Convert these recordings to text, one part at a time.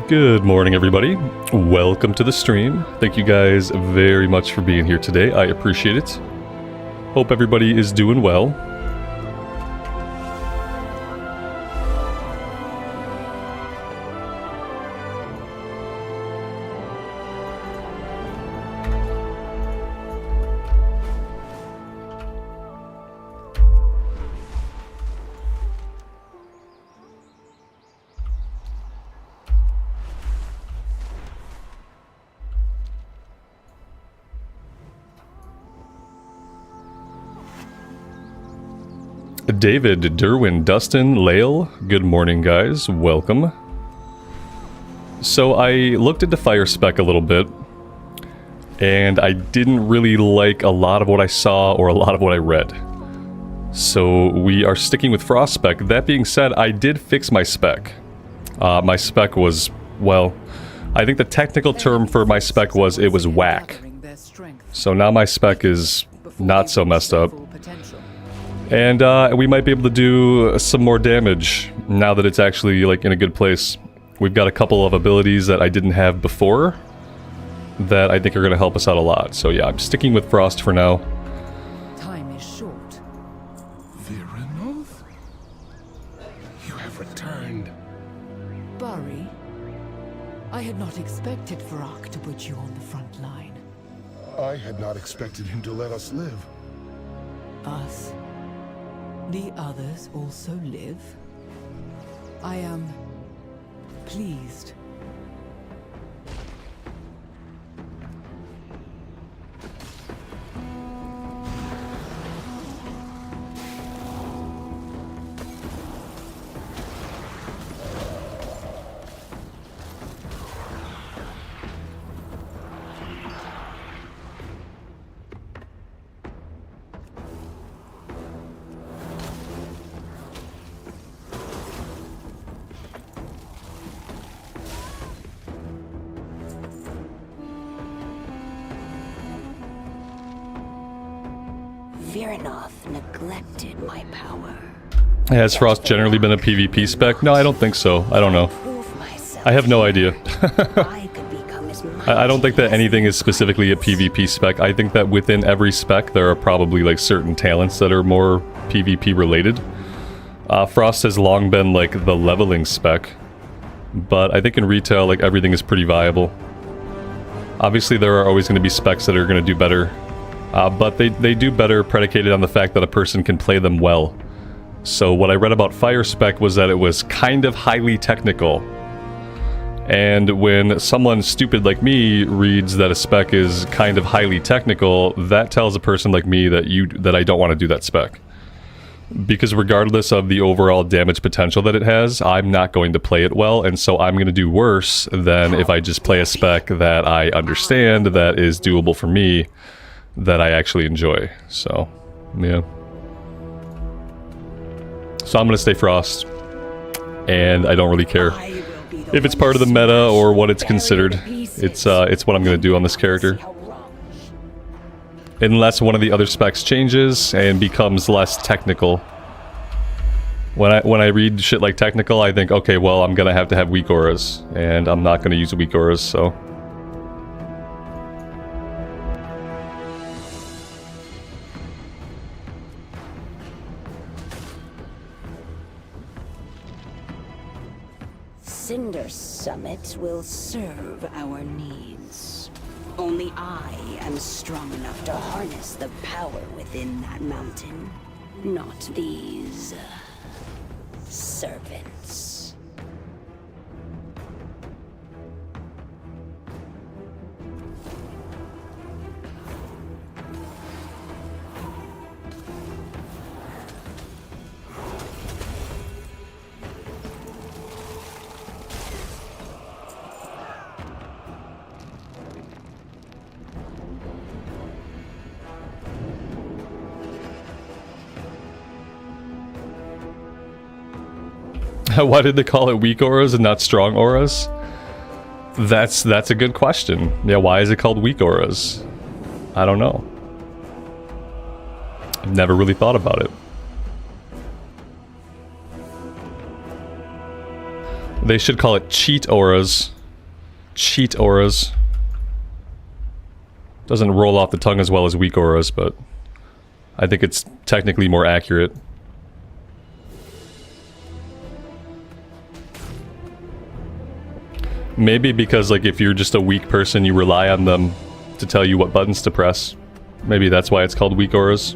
Good morning, everybody. Welcome to the stream. Thank you guys very much for being here today. I appreciate it. Hope everybody is doing well. David, Derwin, Dustin, Lael, good morning guys, welcome. So I looked into Fire Spec a little bit, and I didn't really like a lot of what I saw or a lot of what I read. So we are sticking with Frost Spec. That being said, I did fix my spec. My spec was, well, I think the technical term for my spec was it was whack. So now my spec is not so messed up. And we might be able to do some more damage now that it's actually like in a good place. We've got a couple of abilities that I didn't have before that I think are going to help us out a lot. So yeah, I'm sticking with Frost for now. Time is short. Virenov? You have returned. Bari, I had not expected Varrock to put you on the front line. I had not expected him to let us live. Us? The others also live? I am pleased. Virenov neglected my power. Has Frost generally been a PvP spec? No, I don't think so. I don't know. I have no idea. I don't think that anything is specifically a PvP spec. I think that within every spec there are probably like certain talents that are more PvP related. Frost has long been like the leveling spec, but I think in retail like everything is pretty viable. Obviously there are always going to be specs that are going to do better. But they do better predicated on the fact that a person can play them well. So what I read about Fire Spec was that it was kind of highly technical. And when someone stupid like me reads that a spec is kind of highly technical, that tells a person like me that I don't want to do that spec. Because regardless of the overall damage potential that it has, I'm not going to play it well, and so I'm going to do worse than if I just play a spec that I understand, that is doable for me, that I actually enjoy. So, yeah. So I'm gonna stay Frost, and I don't really care if it's part of the meta or what it's considered. It's what I'm gonna do on this character. Unless one of the other specs changes and becomes less technical. When I read shit like technical, I think, okay, well, I'm gonna have WeakAuras, and I'm not gonna use WeakAuras, so. Cinder Summit will serve our needs. Only I am strong enough to harness the power within that mountain. Not these servants. Why did they call it weak auras and not strong auras? That's a good question. Yeah, why is it called weak auras? I don't know. I've never really thought about it. They should call it cheat auras cheat auras. Doesn't roll off the tongue as well as weak auras, but I think it's technically more accurate. Maybe because, like, if you're just a weak person, you rely on them to tell you what buttons to press. Maybe that's why it's called weak auras.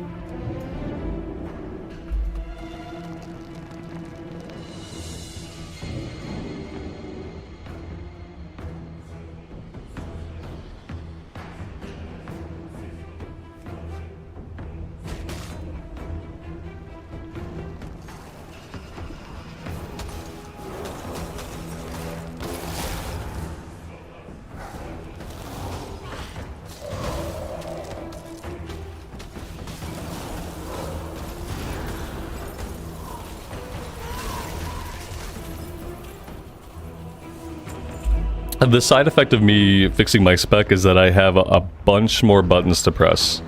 The side effect of me fixing my spec is that I have a bunch more buttons to press.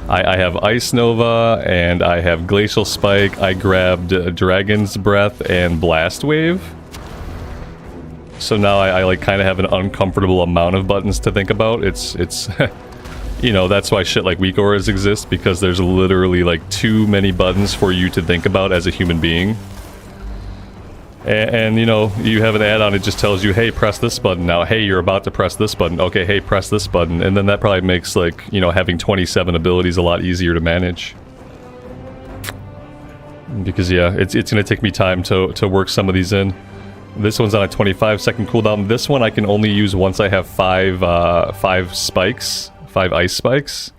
I have Ice Nova, and I have Glacial Spike, I grabbed Dragon's Breath and Blast Wave. So now I like kind of have an uncomfortable amount of buttons to think about. It's you know, that's why shit like WeakAuras exist, because there's literally like too many buttons for you to think about as a human being. And you know, you have an add-on, it just tells you, hey, press this button now. Hey, you're about to press this button. Okay, hey, press this button. And then that probably makes, like, you know, having 27 abilities a lot easier to manage. Because, yeah, it's going to take me time to work some of these in. This one's on a 25-second cooldown. This one I can only use once I have five spikes. 5 ice spikes.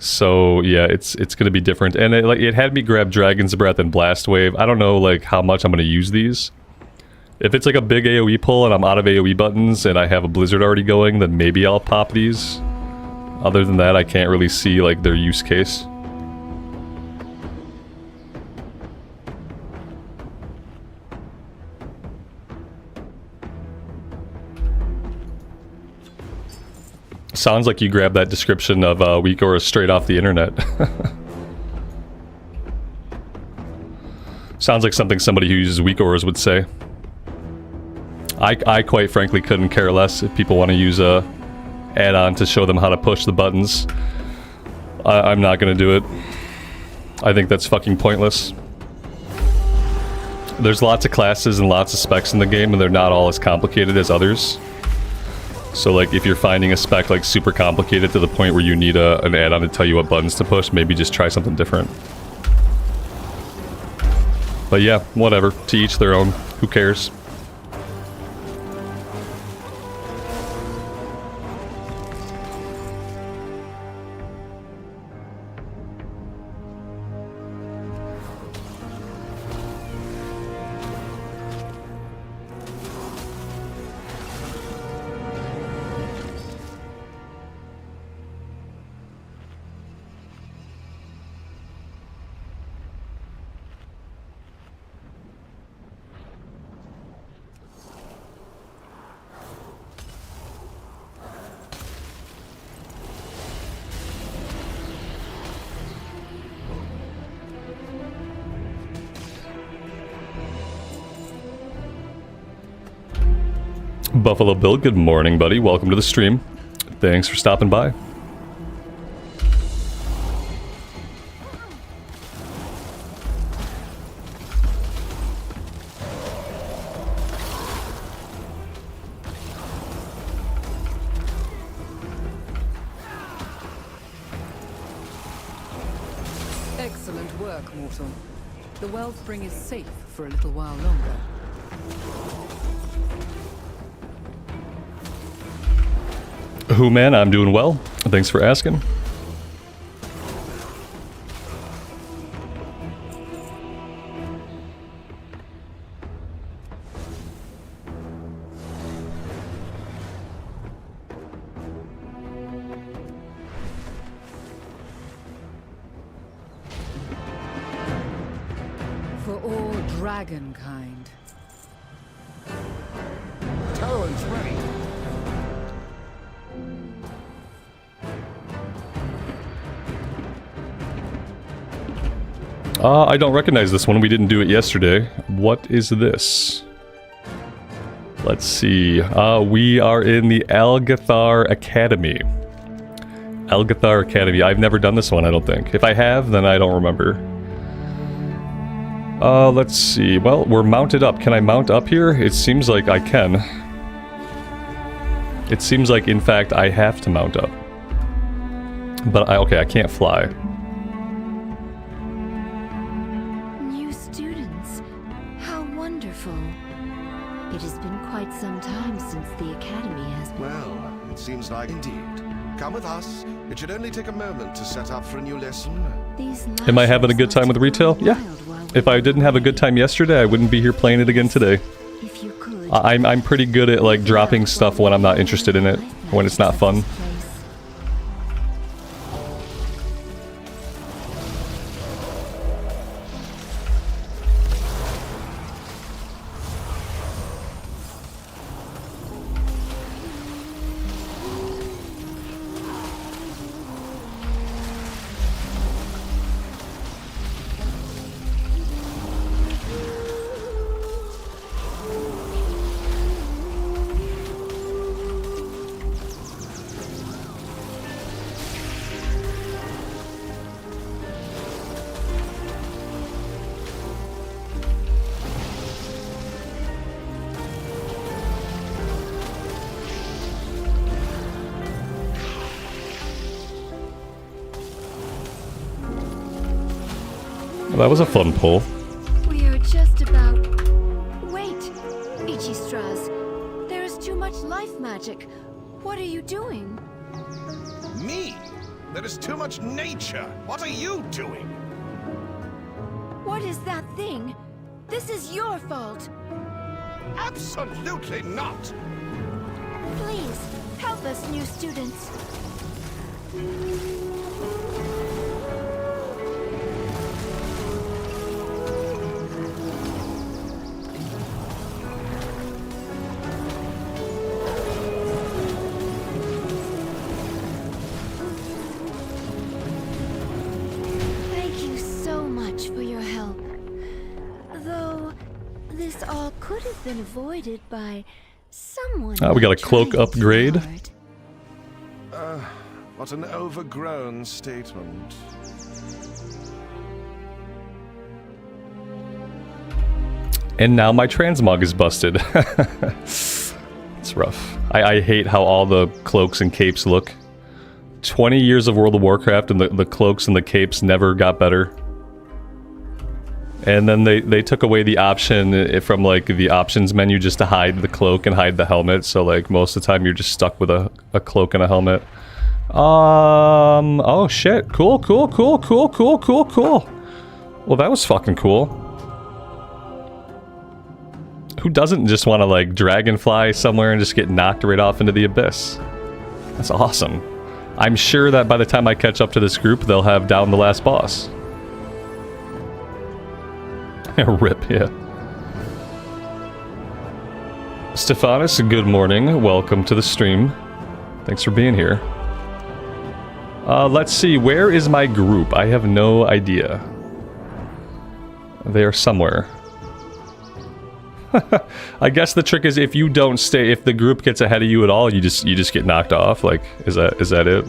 So yeah, it's gonna be different, and it had me grab Dragon's Breath and Blast Wave. I don't know like how much I'm gonna use these. If it's like a big AoE pull and I'm out of AoE buttons and I have a Blizzard already going, then maybe I'll pop these. Other than that, I can't really see like their use case. Sounds like you grabbed that description of WeakAuras straight off the internet. Sounds like something somebody who uses WeakAuras would say. I quite frankly couldn't care less if people want to use a add-on to show them how to push the buttons. I'm not gonna do it. I think that's fucking pointless. There's lots of classes and lots of specs in the game, and they're not all as complicated as others. So like if you're finding a spec like super complicated to the point where you need an add-on to tell you what buttons to push, maybe just try something different. But yeah, whatever. To each their own. Who cares? Buffalo Bill, good morning, buddy. Welcome to the stream. Thanks for stopping by. Excellent work, mortal. The Wellspring is safe for a little while longer. Who, man? I'm doing well. Thanks for asking. For all dragonkind. Talon's ready. I don't recognize this one. We didn't do it yesterday. What is this? Let's see. We are in the Algeth'ar Academy. Algeth'ar Academy. I've never done this one, I don't think. If I have, then I don't remember. Let's see. Well, we're mounted up. Can I mount up here? It seems like I can. It seems like, in fact, I have to mount up. But okay, I can't fly. New students. How wonderful. It has been quite some time since the Academy has been... Well, it seems like indeed. Come with us. It should only take a moment to set up for a new lesson. Am I having a good time with retail? Yeah. If I didn't have a good time yesterday, I wouldn't be here playing it again today. If you could, I'm pretty good at like dropping stuff when I'm not interested in it, when it's not fun. Well, that was a fun pull. we are just about... Wait, Ichistras. There is too much life magic. What are you doing? Me? There is too much nature. What are you doing? What is that thing? This is your fault. Absolutely not. Please, help us, new students. Thank you so much for your help. Though, this all could have been avoided by someone. We got a cloak trying upgrade. hard. What an overgrown statement. And now my transmog is busted. It's rough. I hate how all the cloaks and capes look. 20 years of World of Warcraft and the cloaks and the capes never got better. And then they took away the option from like the options menu just to hide the cloak and hide the helmet. So like most of the time you're just stuck with a cloak and a helmet. Oh shit. Cool. Well, that was fucking cool. Who doesn't just want to like dragonfly somewhere and just get knocked right off into the abyss? That's awesome. I'm sure that by the time I catch up to this group, they'll have down the last boss. Rip, yeah. Stephanus, good morning. Welcome to the stream. Thanks for being here. Let's see, where is my group? I have no idea. They are somewhere. I guess the trick is if you don't stay, if the group gets ahead of you at all, you just get knocked off. Like, is that it?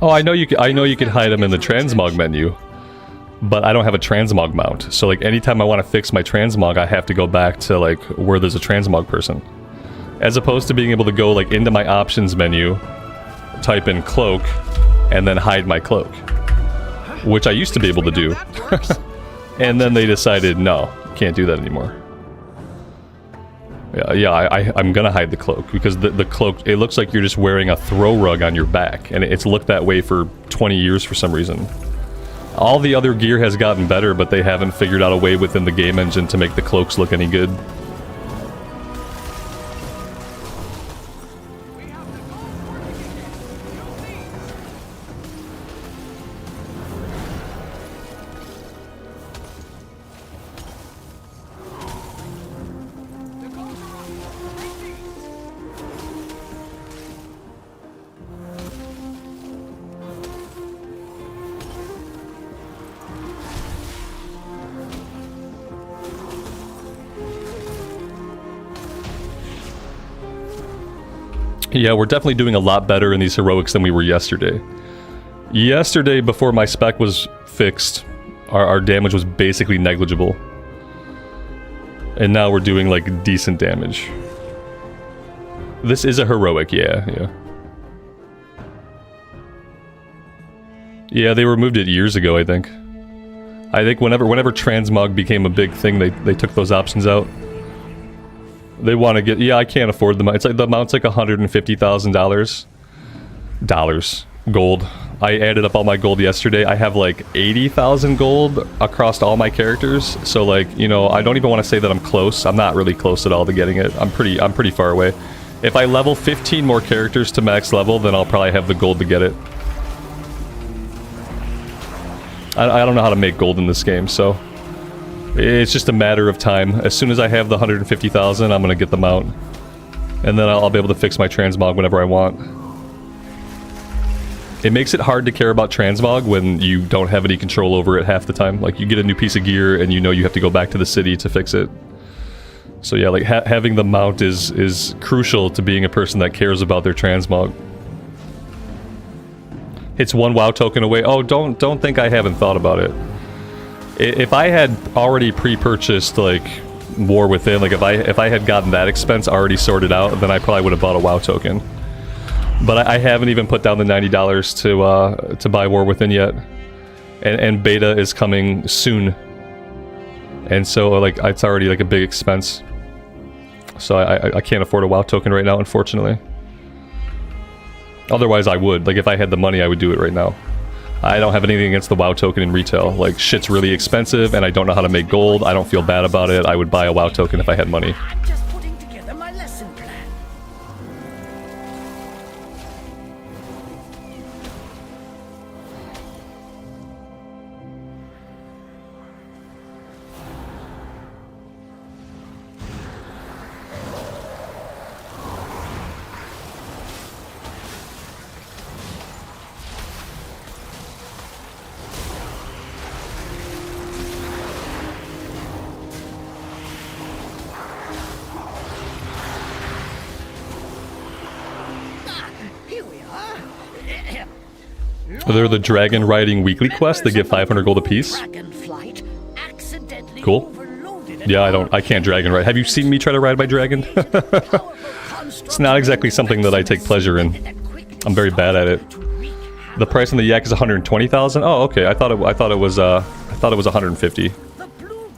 Oh, I know you could hide them in the transmog menu, but I don't have a transmog mount. So like anytime I want to fix my transmog, I have to go back to like where there's a transmog person, as opposed to being able to go like into my options menu, type in cloak, and then hide my cloak, which I used to be able to do. And then they decided no, can't do that anymore. I'm gonna hide the cloak because the cloak, it looks like you're just wearing a throw rug on your back, and it's looked that way for 20 years for some reason. All the other gear has gotten better, but they haven't figured out a way within the game engine to make the cloaks look any good. Yeah, we're definitely doing a lot better in these heroics than we were yesterday. Yesterday, before my spec was fixed, our damage was basically negligible. And now we're doing, like, decent damage. This is a heroic, yeah. Yeah, they removed it years ago, I think. I think whenever Transmog became a big thing, they took those options out. They want to get... Yeah, I can't afford the mount. It's like the mount's like $150,000. Gold. I added up all my gold yesterday. I have like 80,000 gold across all my characters. So like, you know, I don't even want to say that I'm close. I'm not really close at all to getting it. I'm pretty far away. If I level 15 more characters to max level, then I'll probably have the gold to get it. I don't know how to make gold in this game, so... It's just a matter of time. As soon as I have the 150,000, I'm gonna get them out. And then I'll be able to fix my transmog whenever I want. It makes it hard to care about transmog when you don't have any control over it half the time. Like, you get a new piece of gear and you know you have to go back to the city to fix it. So yeah, like, having the mount is crucial to being a person that cares about their transmog. It's one WoW token away. Oh, don't think I haven't thought about it. If I had already pre-purchased, like, War Within, like, if I had gotten that expense already sorted out, then I probably would have bought a WoW token. But I haven't even put down the $90 to buy War Within yet. And beta is coming soon. And so, like, it's already, like, a big expense. So I can't afford a WoW token right now, unfortunately. Otherwise, I would. Like, if I had the money, I would do it right now. I don't have anything against the WoW token in retail. Like, shit's really expensive, and I don't know how to make gold. I don't feel bad about it. I would buy a WoW token if I had money. Just putting together my lesson plan. They're the dragon riding weekly quest. They give 500 gold apiece. Dragonflight accidentally Cool. overloaded Yeah, I can't dragon ride. Have you seen me try to ride my dragon? It's not exactly something that I take pleasure in. I'm very bad at it. The price on the yak is 120,000. Oh, okay. I thought it was 150.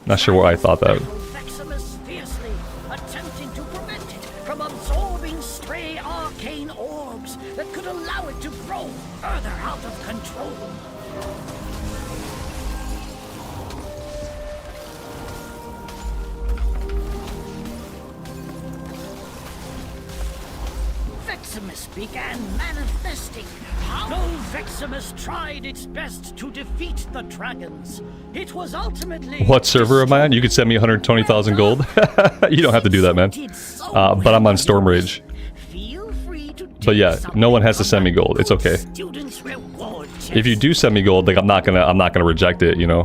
Not sure why I thought that. Maximus fiercely attempting to prevent it from absorbing stray arcane orbs that could allow it to grow further out of control. Veximus began manifesting. Though Veximus tried its best to defeat the dragons, it was ultimately... What server am I on? You could send me 120,000 gold. You don't have to do that, man. But I'm on Storm Rage. But yeah, no one has to send me gold. It's okay. If you do send me gold, like, I'm not gonna reject it, you know.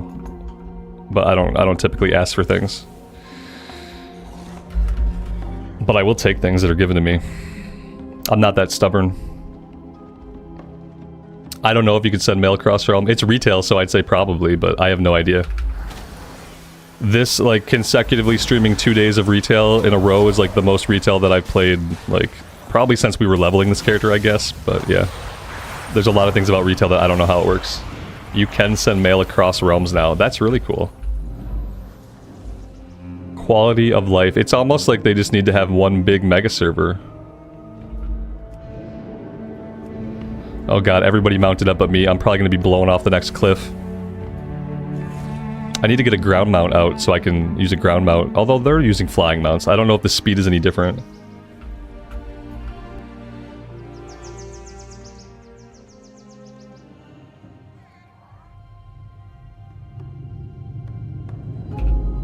But I don't typically ask for things. But I will take things that are given to me. I'm not that stubborn. I don't know if you could send mail across realm. It's retail, so I'd say probably, but I have no idea. This, like, consecutively streaming 2 days of retail in a row is, like, the most retail that I've played, like, probably since we were leveling this character, I guess. But, yeah. There's a lot of things about retail that I don't know how it works. You can send mail across realms now. That's really cool. Quality of life. It's almost like they just need to have one big mega server. Oh god, everybody mounted up but me. I'm probably going to be blown off the next cliff. I need to get a ground mount out so I can use a ground mount. Although they're using flying mounts. I don't know if the speed is any different.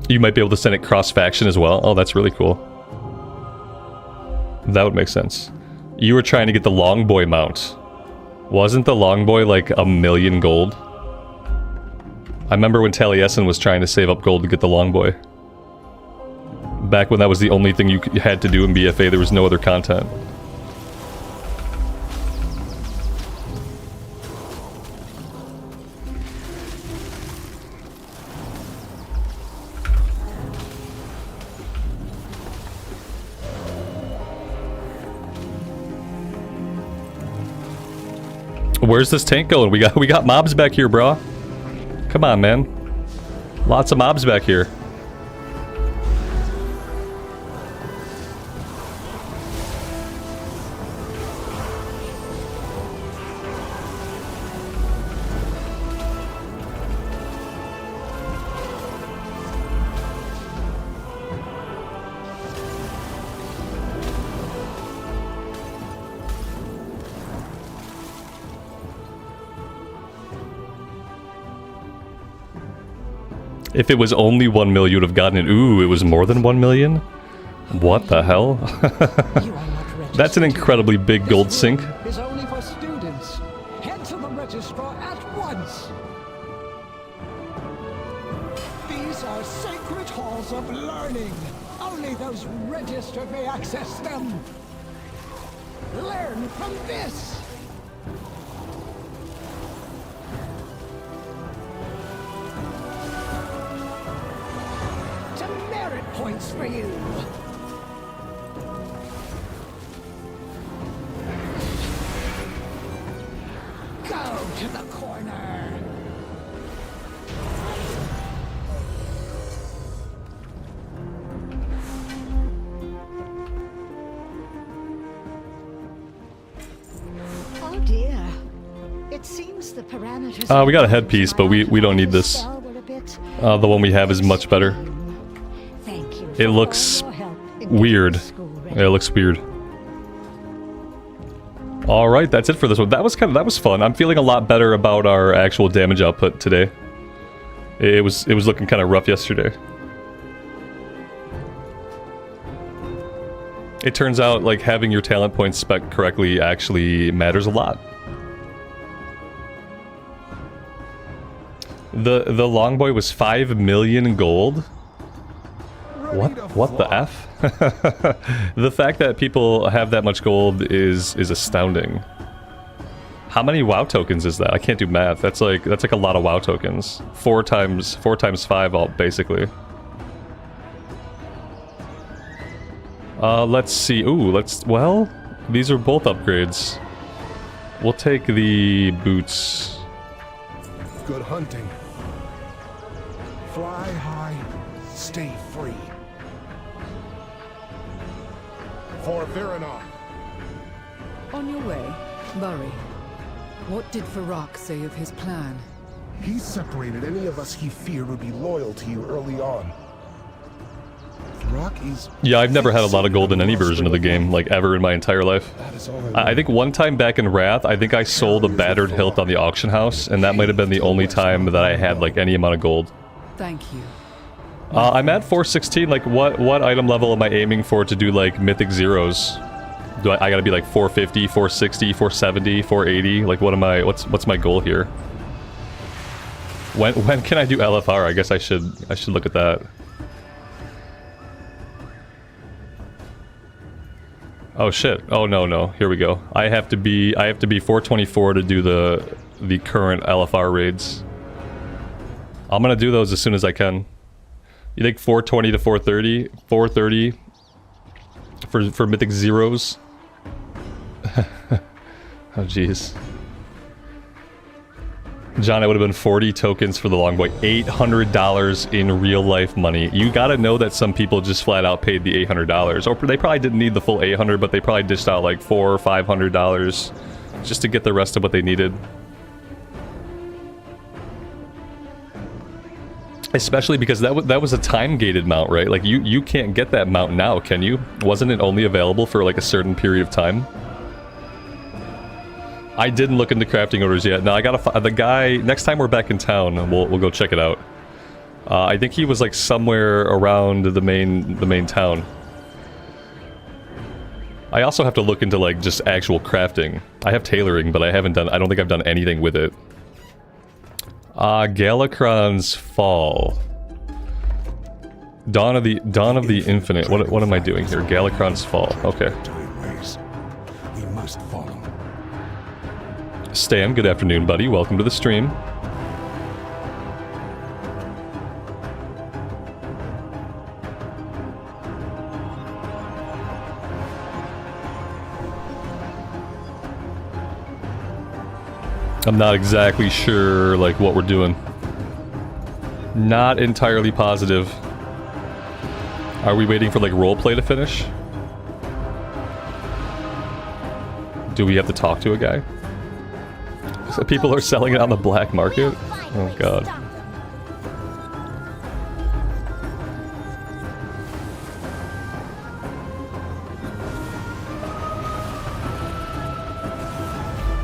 You might be able to send it cross-faction as well. Oh, that's really cool. That would make sense. You were trying to get the Longboy mount. Wasn't the Longboy like 1,000,000 gold? I remember when Taliesin was trying to save up gold to get the Longboy. Back when that was the only thing you had to do in BFA, there was no other content. Where's this tank going? We got mobs back here, bro. Come on, man. Lots of mobs back here. If it was only 1 million, you would have gotten it. Ooh, it was more than 1 million? What the hell? That's an incredibly big gold sink. Is only for students. Head to the registrar at once. These are sacred halls of learning. Only those registered may access them. Learn from this. Points for you. Go to the corner. Oh dear. It seems the parameters. We got a headpiece, but we don't need this. The one we have is much better. It looks weird. Yeah, it looks weird. All right, that's it for this one. That was fun. I'm feeling a lot better about our actual damage output today. It was looking kind of rough yesterday. It turns out like having your talent points spec correctly actually matters a lot. The Longboy was 5 million gold. What the F? The fact that people have that much gold is astounding. How many WoW tokens is that? I can't do math. That's like a lot of WoW tokens. 4 times 5 all basically. Let's see. Ooh, well, these are both upgrades. We'll take the boots. Good hunting. Fly high, stay free. For Viranar. On your way, Burry. What did Farak say of his plan? He separated any of us he feared would be loyal to you early on. Farak is... Yeah, I've never had a lot of gold in any version of the game, like ever in my entire life. I think one time back in Wrath, I think I sold a battered hilt on the auction house, and that might have been the only time that I had like any amount of gold. Thank you. I'm at 416. Like, what item level am I aiming for to do like mythic zeros? Do I gotta be like 450, 460, 470, 480? Like, what's my goal here? When can I do LFR? I guess I should look at that. Oh shit. Oh no. Here we go. I have to be 424 to do the current LFR raids. I'm gonna do those as soon as I can. You think 420 to 430? 430 for mythic zeros? Oh jeez. John, it would have been 40 tokens for the Longboy. $800 in real life money. You gotta know that some people just flat out paid the $800. Or they probably didn't need the full 800, but they probably dished out like $400 or $500 just to get the rest of what they needed. Especially because that was a time-gated mount, right? Like, you can't get that mount now, can you? Wasn't it only available for, like, a certain period of time? I didn't look into crafting orders yet. No, I gotta the guy... Next time we're back in town, we'll go check it out. I think he was, like, somewhere around the main town. I also have to look into, like, just actual crafting. I have tailoring, but I don't think I've done anything with it. Galakron's Fall. Dawn of the Infinite. What am I doing here? Galakron's Fall. Okay. We must follow. Stam, good afternoon, buddy. Welcome to the stream. I'm not exactly sure, like, what we're doing. Not entirely positive. Are we waiting for, like, roleplay to finish? Do we have to talk to a guy? So people are selling it on the black market? Oh, God.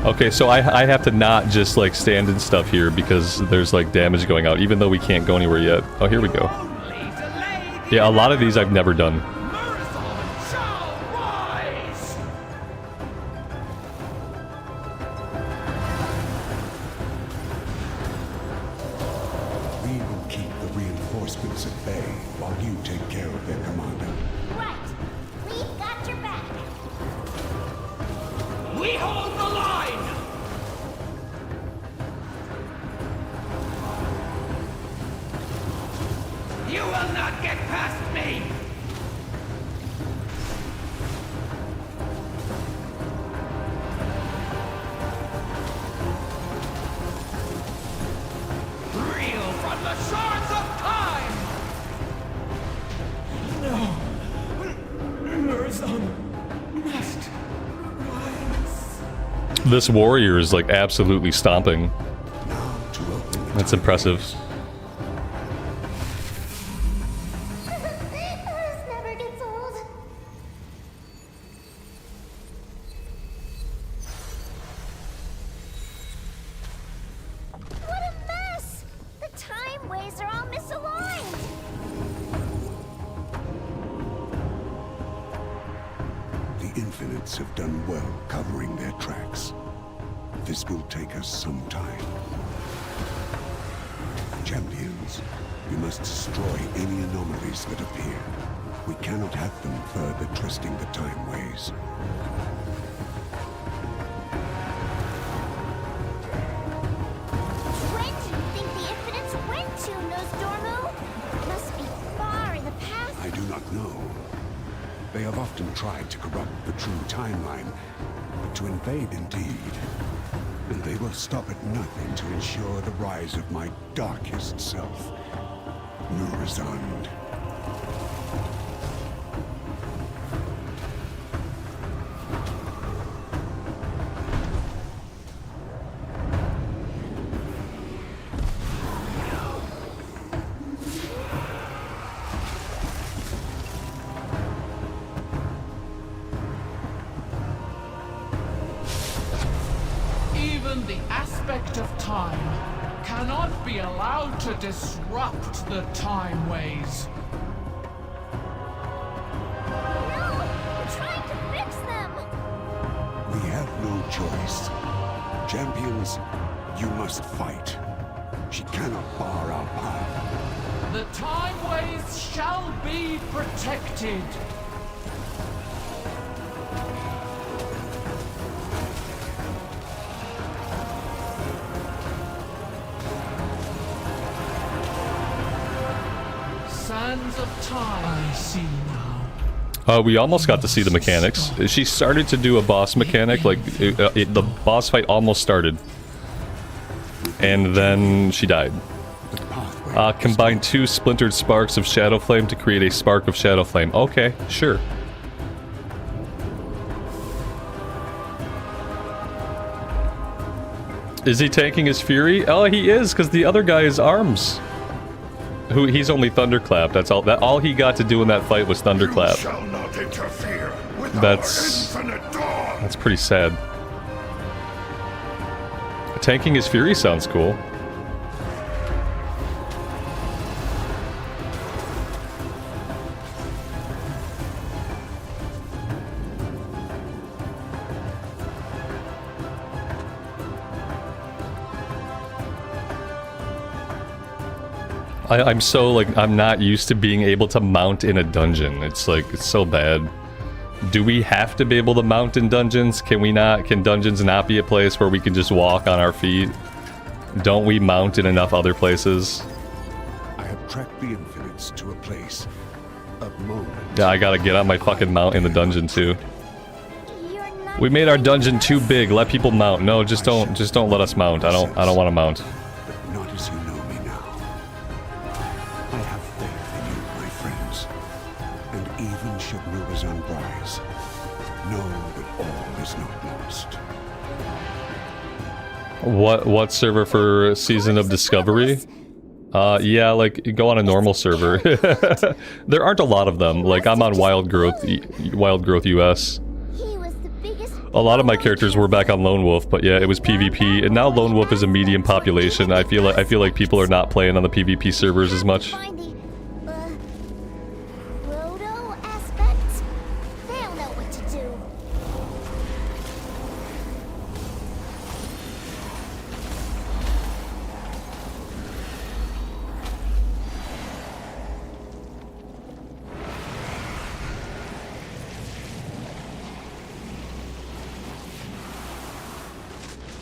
Okay, so I have to not just, like, stand and stuff here because there's, like, damage going out, even though we can't go anywhere yet. Oh, here we go. Yeah, a lot of these I've never done. We will keep the reinforcements at bay while you take care of their commander. Right. We've got your back. We hold the line! You will not get past me! Reel from the shards of time! No! Murzon must rise. This warrior is, like, absolutely stomping. Now to open the That's impressive. This never gets old. What a mess! The time ways are all misaligned. The Infinites have done well covering their tracks. This will take us some time. Champions, we must destroy any anomalies that appear. We cannot have them further twisting the time ways. When do you think the Infinites went to, Nosdormu? Must be far in the past. I do not know. They have often tried to corrupt the true timeline, but to invade indeed. And they will stop at nothing to ensure the rise of my darkest self, Nurazand. Even the aspect of time cannot be allowed to disrupt the time ways. No! We're trying to fix them! We have no choice. Champions, you must fight. She cannot bar our path. The time ways shall be protected. Sands of time. I see now. We almost got to see the mechanics. She started to do a boss mechanic, like, the boss fight almost started. and then she died. The pathway is Combine 2 splintered sparks of Shadow Flame to create a spark of Shadow Flame. Okay, sure. Is he tanking his fury? Oh, he is, because the other guy is arms. He's only Thunderclap. That's all. All he got to do in that fight was Thunderclap. shall not interfere with That's our infinite dawn. that's pretty sad. Tanking his fury sounds cool. I'm so, like, I'm not used to being able to mount in a dungeon. It's like, it's so bad. Do we have to be able to mount in dungeons? Can we not? Can dungeons not be a place where we can just walk on our feet? Don't we mount in enough other places? I have tracked the infinites to a place, a moment. Yeah, I gotta get on my fucking mount in the dungeon too. You're not We made our dungeon too big. Let people mount. No, just don't let us mount. I don't want to mount. But not as you know me now. I have faith in you, my friends. And even should Rubazan rise, know that all is not lost. What server for Season of Discovery? Yeah, like, go on a normal server. There aren't a lot of them. Like, I'm on Wild Growth US. He was the biggest. A lot of my characters were back on Lone Wolf, but yeah, it was PvP, and now Lone Wolf is a medium population. I feel like people are not playing on the PvP servers as much. Find the proto aspects. They'll know what to do.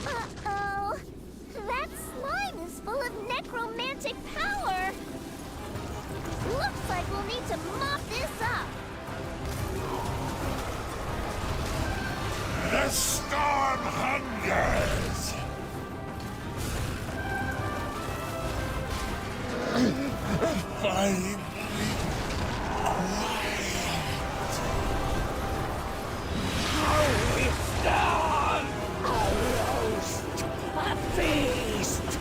Uh-oh. That slime is full of necromantic power. Looks like we'll need to mop this up. The storm hungers! Finally quiet. It's done! A roast! A feast!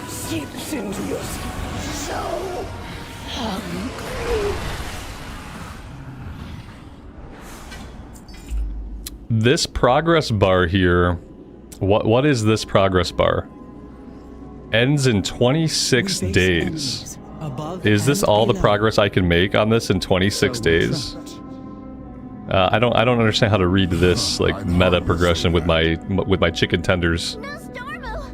Seeps into your skin so hungry. This progress bar here, what is this progress bar? Ends in 26 days. Is this all the progress I can make on this in 26 days? I don't understand how to read this, like, meta progression with my chicken tenders. Nostormo!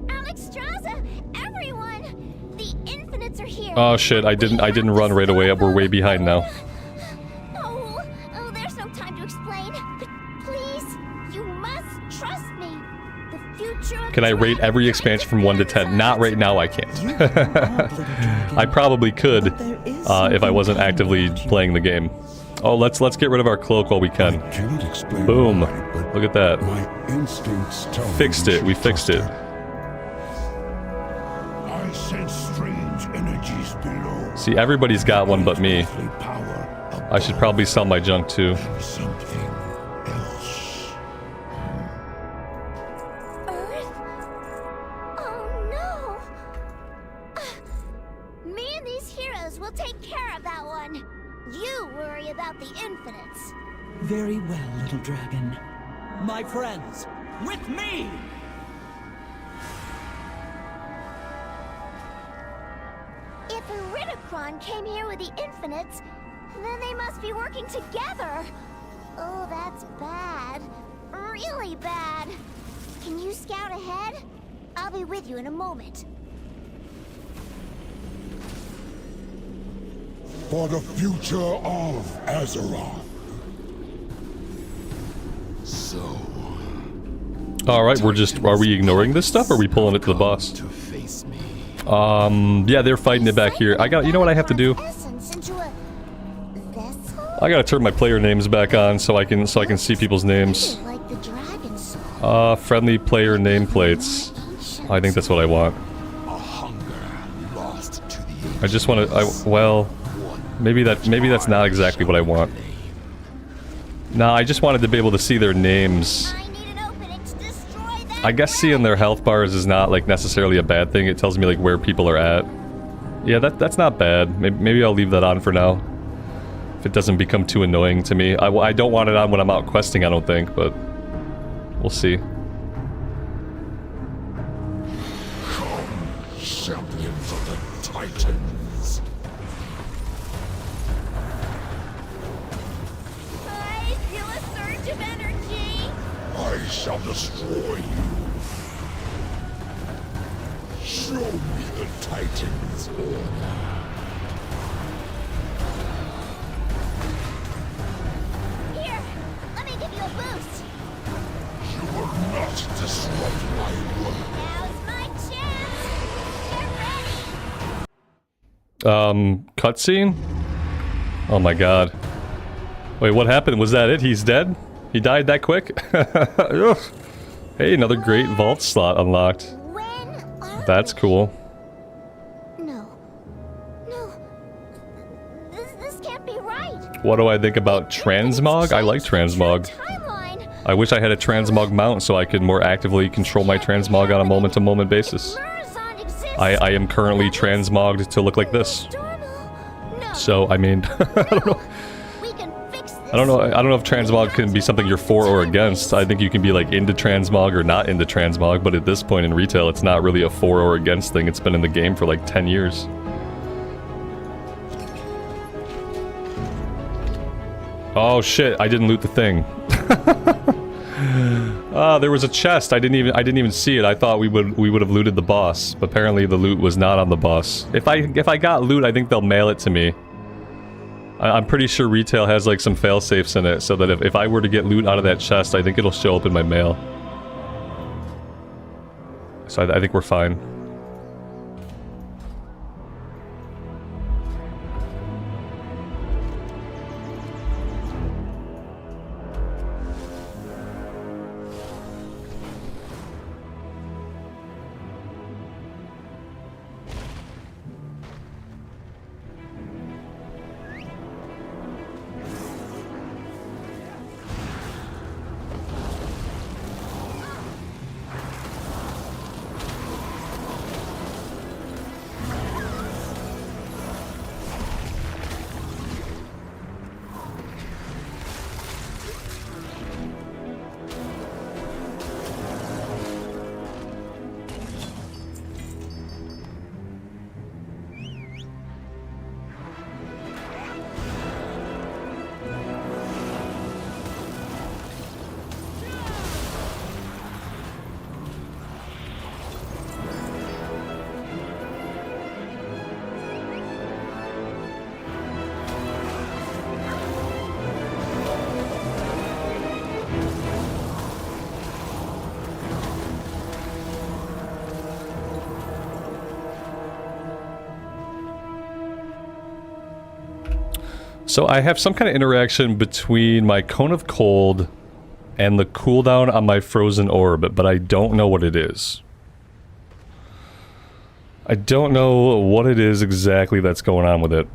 Alexstrasza! Everyone! The infinites are here! Oh shit, I didn't run right away. We're way behind now. Oh, there's no time to explain. But please, you must trust me. The future of Can I rate every expansion from 1 to 10? Not right now, I can't. I probably could if I wasn't actively playing the game. Oh, let's get rid of our cloak while we can. I cannot explain Boom. why, but Look at that. my instincts tell me Fixed you it. We should fixed it. trust her. I sense strange energies below. See, everybody's got one but me. Earthly power I should probably sell my junk too. above something else. Earth? Oh no! Me and these heroes will take care of that one. You worry about the infinites. Very well, little dragon. My friends, with me! If Iridikron came here with the infinites, then they must be working together. Oh, that's bad. Really bad. Can you scout ahead? I'll be with you in a moment. For the future of Azeroth. So, All right, are we ignoring this stuff or are we pulling it to the boss? to face me. Yeah, they're fighting it back here. You know what I have to do? Essence into a vessel? I gotta turn my player names back on so I can see people's names. Like the dragon soul. Friendly player nameplates. I think that's what I want. A hunger lost to the I just want to. Well, maybe that's not exactly what I want. Nah, I just wanted to be able to see their names. I need an opening to destroy that. I guess seeing their health bars is not like necessarily a bad thing. It tells me like where people are at. Yeah, that's not bad. Maybe I'll leave that on for now. If it doesn't become too annoying to me. I don't want it on when I'm out questing, I don't think, but we'll see. champions of the Titans. I feel a surge of energy. I shall destroy you. Show me the Titans' order. Here, let me give you a boost. You will not disrupt my work. Now's my chance. Get ready. Cutscene? Oh my god. Wait, what happened? Was that it? He's dead? He died that quick? Ugh. Hey, another great vault slot unlocked. When are That's we? cool. No. No. This can't be right. What do I think about Transmog? I like Transmog. Timeline. I wish I had a Transmog mount so I could more actively control my Transmog on a moment-to-moment basis. Murzawn exists. I am currently transmogged to look like this. Normal. No. So, I mean, I don't know. We can fix this. I don't know if transmog can be something you're for or against. I think you can be like into transmog or not into transmog, but at this point in retail, it's not really a for or against thing. It's been in the game for like 10 years. Oh shit, I didn't loot the thing. There was a chest. I didn't even see it. I thought we would have looted the boss, but apparently the loot was not on the boss. If I got loot, I think they'll mail it to me. I'm pretty sure retail has like some fail safes in it, so that if I were to get loot out of that chest, I think it'll show up in my mail. So I think we're fine. So I have some kind of interaction between my Cone of Cold and the cooldown on my Frozen Orb, but I don't know what it is. I don't know what it is exactly that's going on with it.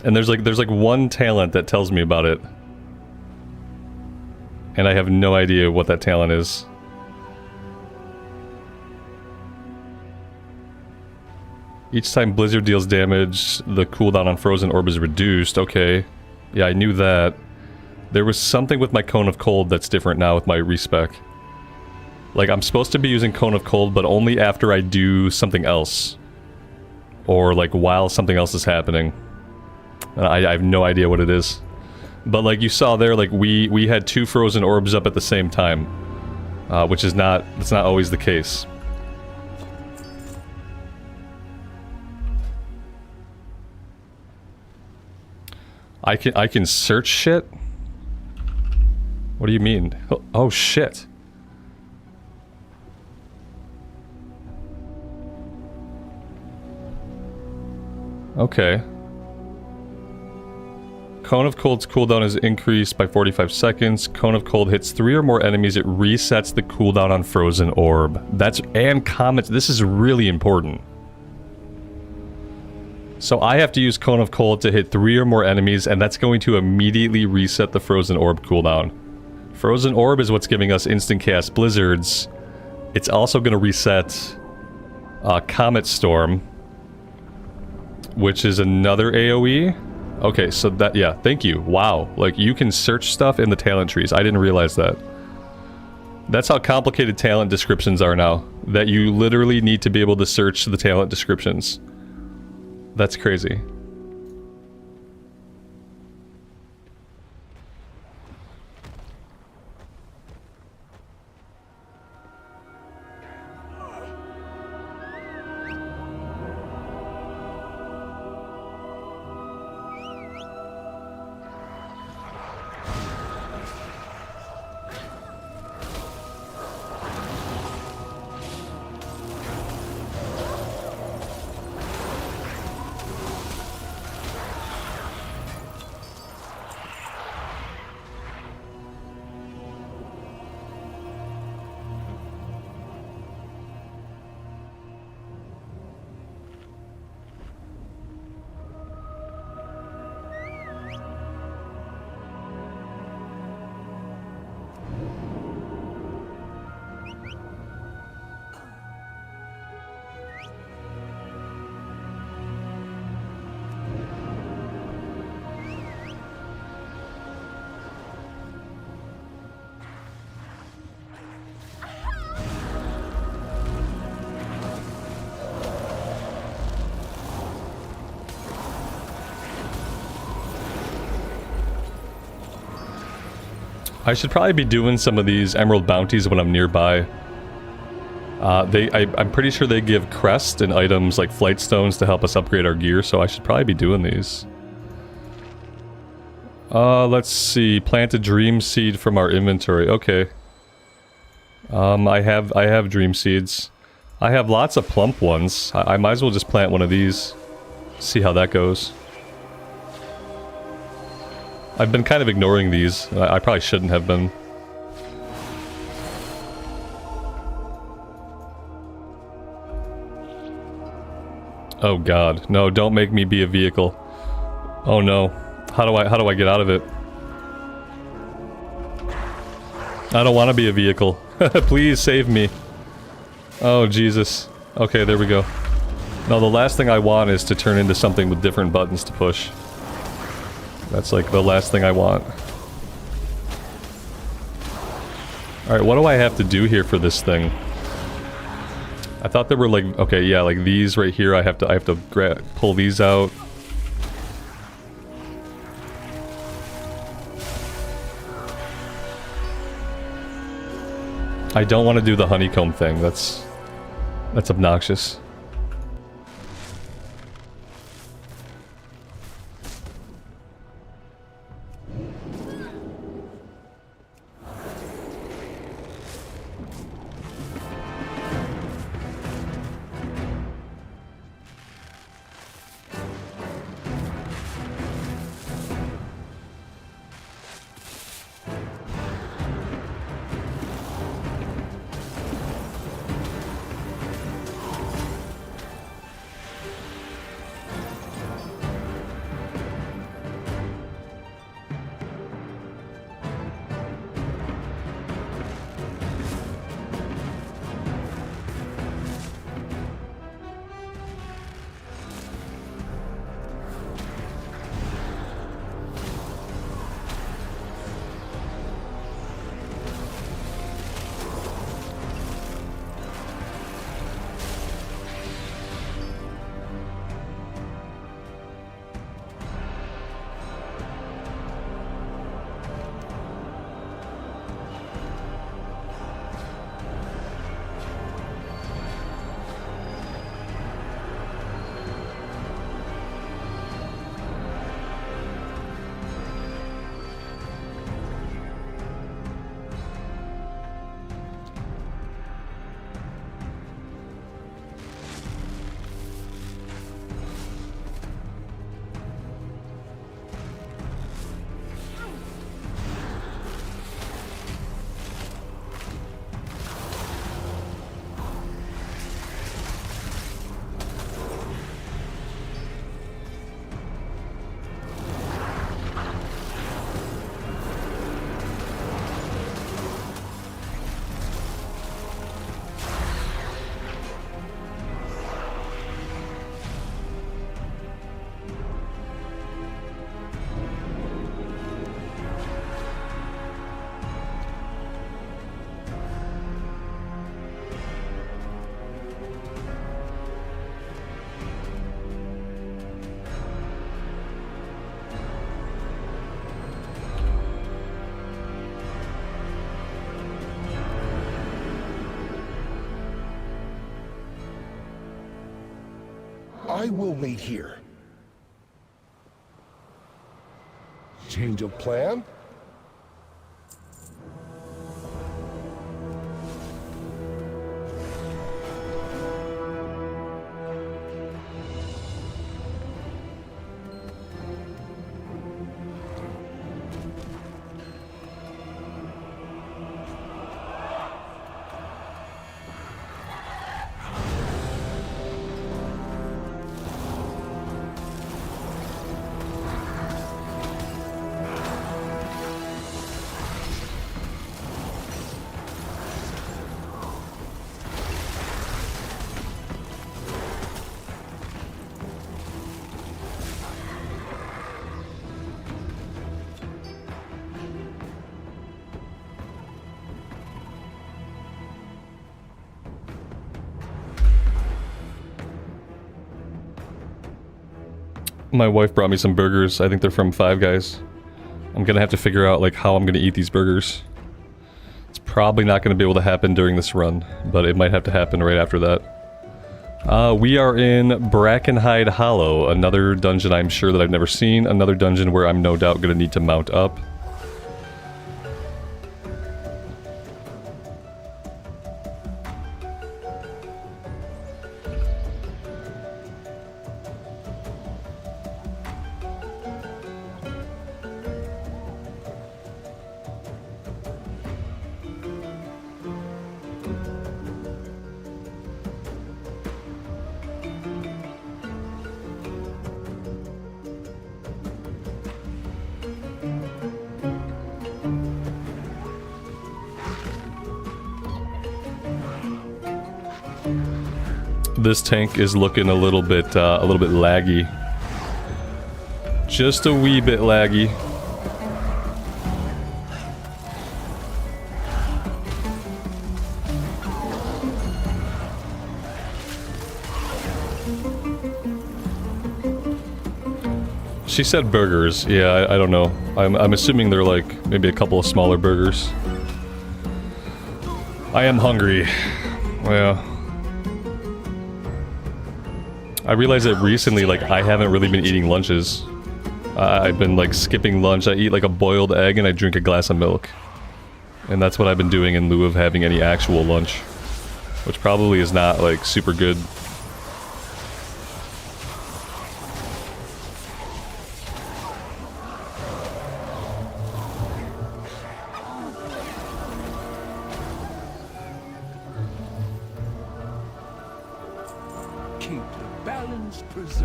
And there's like one talent that tells me about it. And I have no idea what that talent is. Each time Blizzard deals damage, the cooldown on Frozen Orb is reduced. Okay. Yeah, I knew that. There was something with my Cone of Cold that's different now with my respec. Like, I'm supposed to be using Cone of Cold, but only after I do something else. Or, like, while something else is happening. And I have no idea what it is. But, like, you saw there, like, we had 2 Frozen Orbs up at the same time. Which is not... that's not always the case. I can search shit? What do you mean? Oh shit. Okay. Cone of Cold's cooldown is increased by 45 seconds. Cone of Cold hits 3 or more enemies. It resets the cooldown on Frozen Orb. And Comet. This is really important. So I have to use Cone of Cold to hit 3 or more enemies, and that's going to immediately reset the Frozen Orb cooldown. Frozen Orb is what's giving us instant cast blizzards. It's also going to reset Comet Storm, which is another AoE. Okay, so that, yeah, thank you. Wow, like you can search stuff in the talent trees. I didn't realize that. That's how complicated talent descriptions are now. That you literally need to be able to search the talent descriptions. That's crazy. I should probably be doing some of these emerald bounties when I'm nearby. I'm pretty sure they give crest and items like flight stones to help us upgrade our gear, so I should probably be doing these. Let's see. Plant a dream seed from our inventory. Okay. I have dream seeds. I have lots of plump ones. I might as well just plant one of these. See how that goes. I've been kind of ignoring these. I probably shouldn't have been. Oh god. No, don't make me be a vehicle. Oh no. How do I get out of it? I don't want to be a vehicle. Please save me. Oh Jesus. Okay, there we go. No, the last thing I want is to turn into something with different buttons to push. That's like the last thing I want. Alright, what do I have to do here for this thing? I thought there were like, okay, yeah, like these right here, I have to pull these out. I don't want to do the honeycomb thing. That's obnoxious. I will wait here. Change of plan? My wife brought me some burgers. I think they're from Five Guys. I'm gonna have to figure out like how I'm gonna eat these burgers. It's probably not gonna be able to happen during this run, but it might have to happen right after that. We are in Brackenhide Hollow, another dungeon I'm sure that I've never seen, another dungeon where I'm no doubt gonna need to mount up. This tank is looking a little bit laggy. Just a wee bit laggy. She said burgers. Yeah, I don't know. I'm assuming they're like maybe a couple of smaller burgers. I am hungry. Yeah. I realized that recently, like, I haven't really been eating lunches. I've been, like, skipping lunch. I eat, like, a boiled egg and I drink a glass of milk. And that's what I've been doing in lieu of having any actual lunch. Which probably is not, like, super good.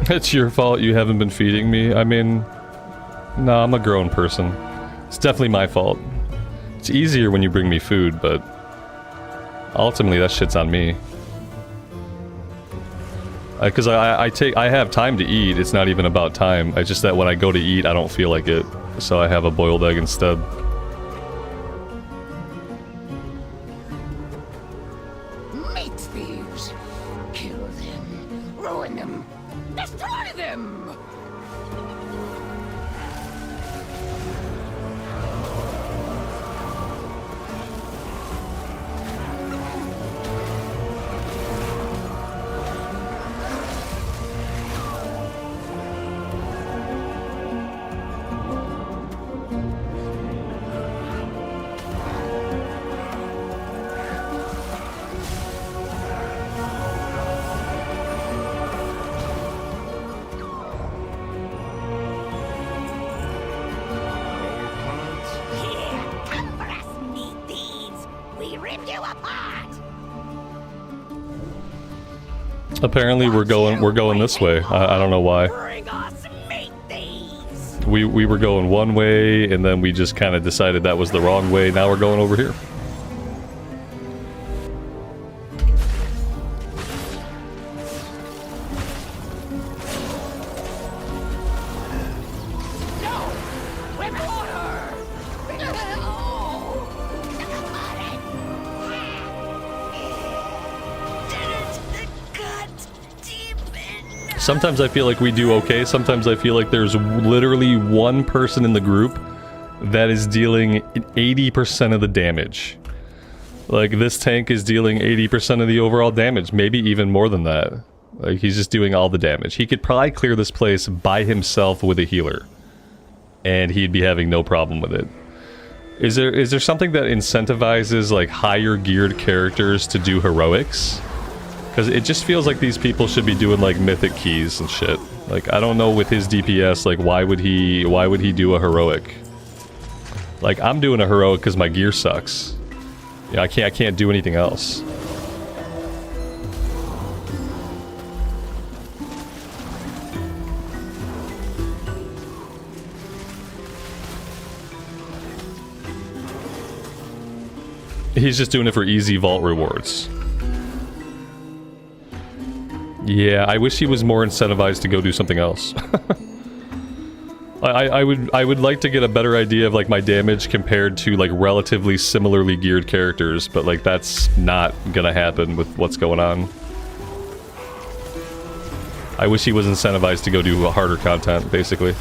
It's your fault you haven't been feeding me. I mean, no, I'm a grown person. It's definitely my fault. It's easier when you bring me food, but ultimately that shit's on me. Because I have time to eat. It's not even about time. It's just that when I go to eat, I don't feel like it. So I have a boiled egg instead. Meat thieves! Kill them! Ruin them! Destroy them! Apparently we're going this way. I don't know why. We were going one way and then we just kind of decided that was the wrong way. Now we're going over here. Sometimes I feel like we do okay, sometimes I feel like there's literally one person in the group that is dealing 80% of the damage. Like, this tank is dealing 80% of the overall damage, maybe even more than that. Like, he's just doing all the damage. He could probably clear this place by himself with a healer, and he'd be having no problem with it. Is there something that incentivizes, like, higher geared characters to do heroics? Because it just feels like these people should be doing, like, mythic keys and shit. Like, I don't know with his DPS, like, why would he do a heroic? Like, I'm doing a heroic because my gear sucks. Yeah, I can't do anything else. He's just doing it for easy vault rewards. Yeah, I wish he was more incentivized to go do something else. I would like to get a better idea of, like, my damage compared to, like, relatively similarly geared characters, but, like, that's not gonna happen with what's going on. I wish he was incentivized to go do harder content, basically.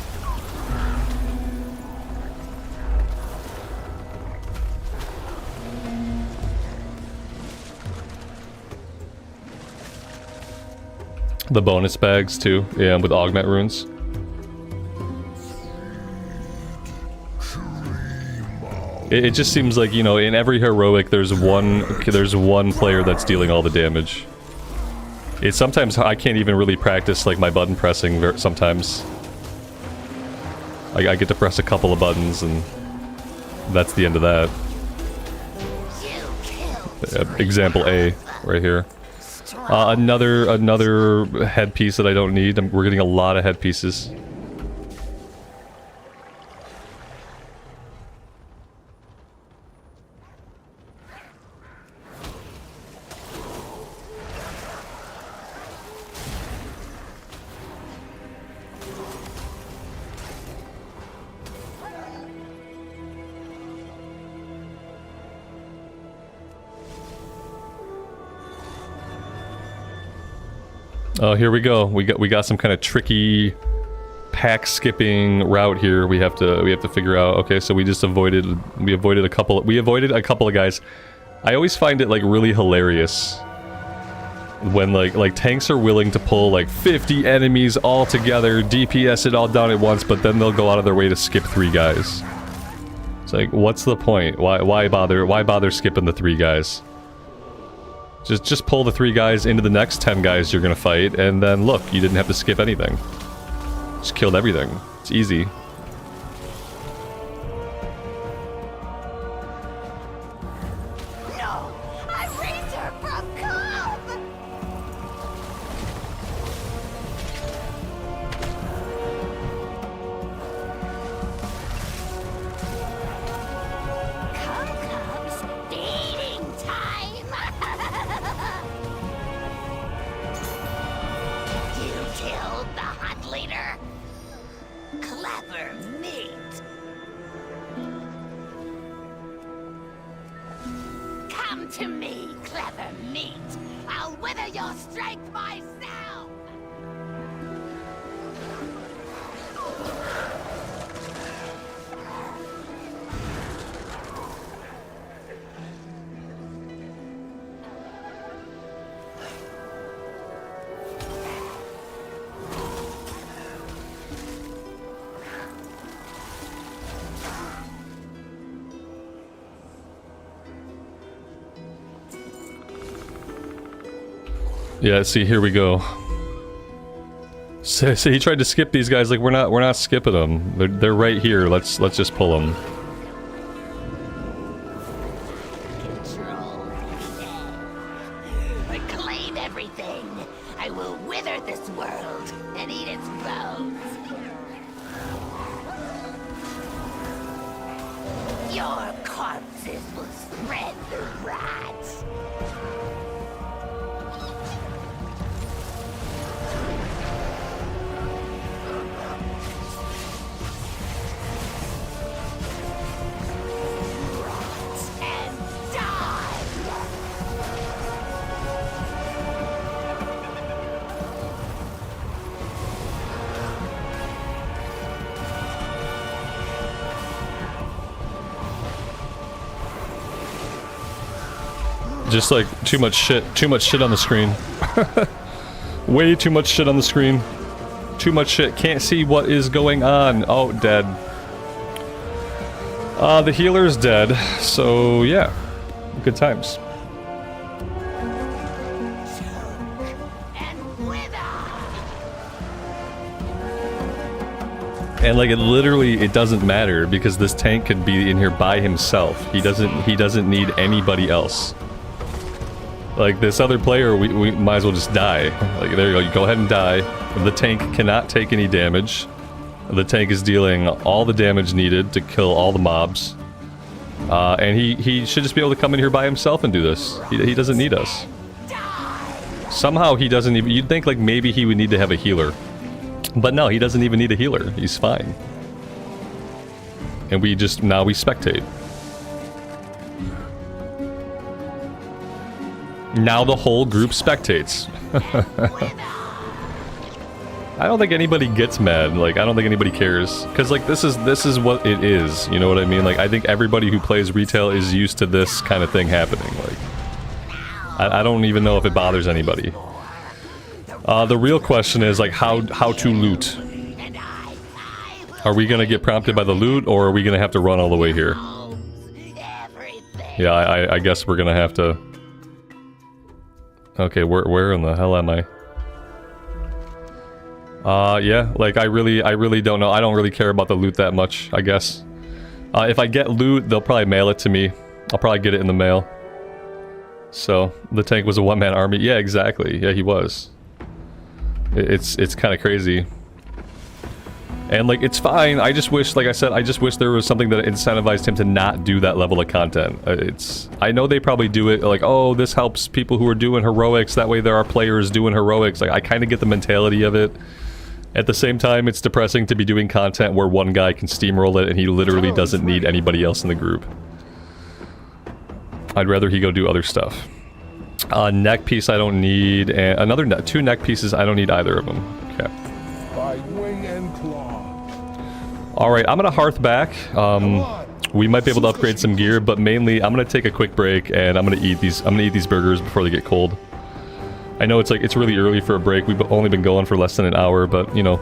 The bonus bags too, yeah, with augment runes. It just seems like, you know, in every heroic there's one player that's dealing all the damage. It's sometimes I can't even really practice, like, my button pressing sometimes. I get to press a couple of buttons and that's the end of that. Example A right here. Another headpiece that I don't need. We're getting a lot of headpieces. Oh, here we go. We got some kind of tricky pack skipping route here. We have to figure out. Okay, so we avoided a couple of guys. I always find it, like, really hilarious when like tanks are willing to pull like 50 enemies all together, DPS it all down at once, but then they'll go out of their way to skip 3 guys. It's like, what's the point? Why bother skipping the 3 guys? Just pull the 3 guys into the next 10 guys you're gonna fight, and then look, you didn't have to skip anything. Just killed everything. It's easy. No! I raised her from Cobb! Come comes feeding time! You killed the hunt leader? Clever meat! Come to me, clever meat! I'll wither your strength myself! Yeah, see, here we go. So he tried to skip these guys. Like, we're not skipping them. They're right here. Let's just pull them. Control. Reclaim everything. I will wither this world and eat its bones. Your corpses will spread the rats. And die! Just like too much shit on the screen. Way too much shit on the screen. Too much shit. Can't see what is going on. Oh, dead. The healer's dead. So, yeah. Good times. And like it doesn't matter because this tank could be in here by himself. He doesn't need anybody else. Like this other player, we might as well just die. Like there you go, you go ahead and die. The tank cannot take any damage. The tank is dealing all the damage needed to kill all the mobs. And he should just be able to come in here by himself and do this. He doesn't need us. Somehow he doesn't even, you'd think like maybe he would need to have a healer. But no, he doesn't even need a healer. He's fine. And we just, now we spectate. Now the whole group spectates. I don't think anybody gets mad. Like, I don't think anybody cares. Because, like, this is what it is. You know what I mean? Like, I think everybody who plays retail is used to this kind of thing happening. Like, I don't even know if it bothers anybody. The real question is, like, how to loot. Are we gonna get prompted by the loot, or are we gonna have to run all the way here? Yeah, I guess we're gonna have to... Okay, where in the hell am I? Yeah, like, I really don't know. I don't really care about the loot that much, I guess. If I get loot, they'll probably mail it to me. I'll probably get it in the mail. So, the tank was a one-man army. Yeah, exactly. Yeah, he was. It's kind of crazy. And, like, it's fine. I just wish, like I said, I just wish there was something that incentivized him to not do that level of content. I know they probably do it, like, oh, this helps people who are doing heroics, that way there are players doing heroics. Like, I kind of get the mentality of it. At the same time, it's depressing to be doing content where one guy can steamroll it and he literally doesn't need anybody else in the group. I'd rather he go do other stuff. Neck piece I don't need, and two neck pieces I don't need either of them. Okay. By wing and claw. Alright, I'm gonna hearth back. We might be able to upgrade some gear, but mainly I'm gonna take a quick break and I'm gonna eat these burgers before they get cold. I know it's really early for a break. We've only been going for less than an hour, but you know,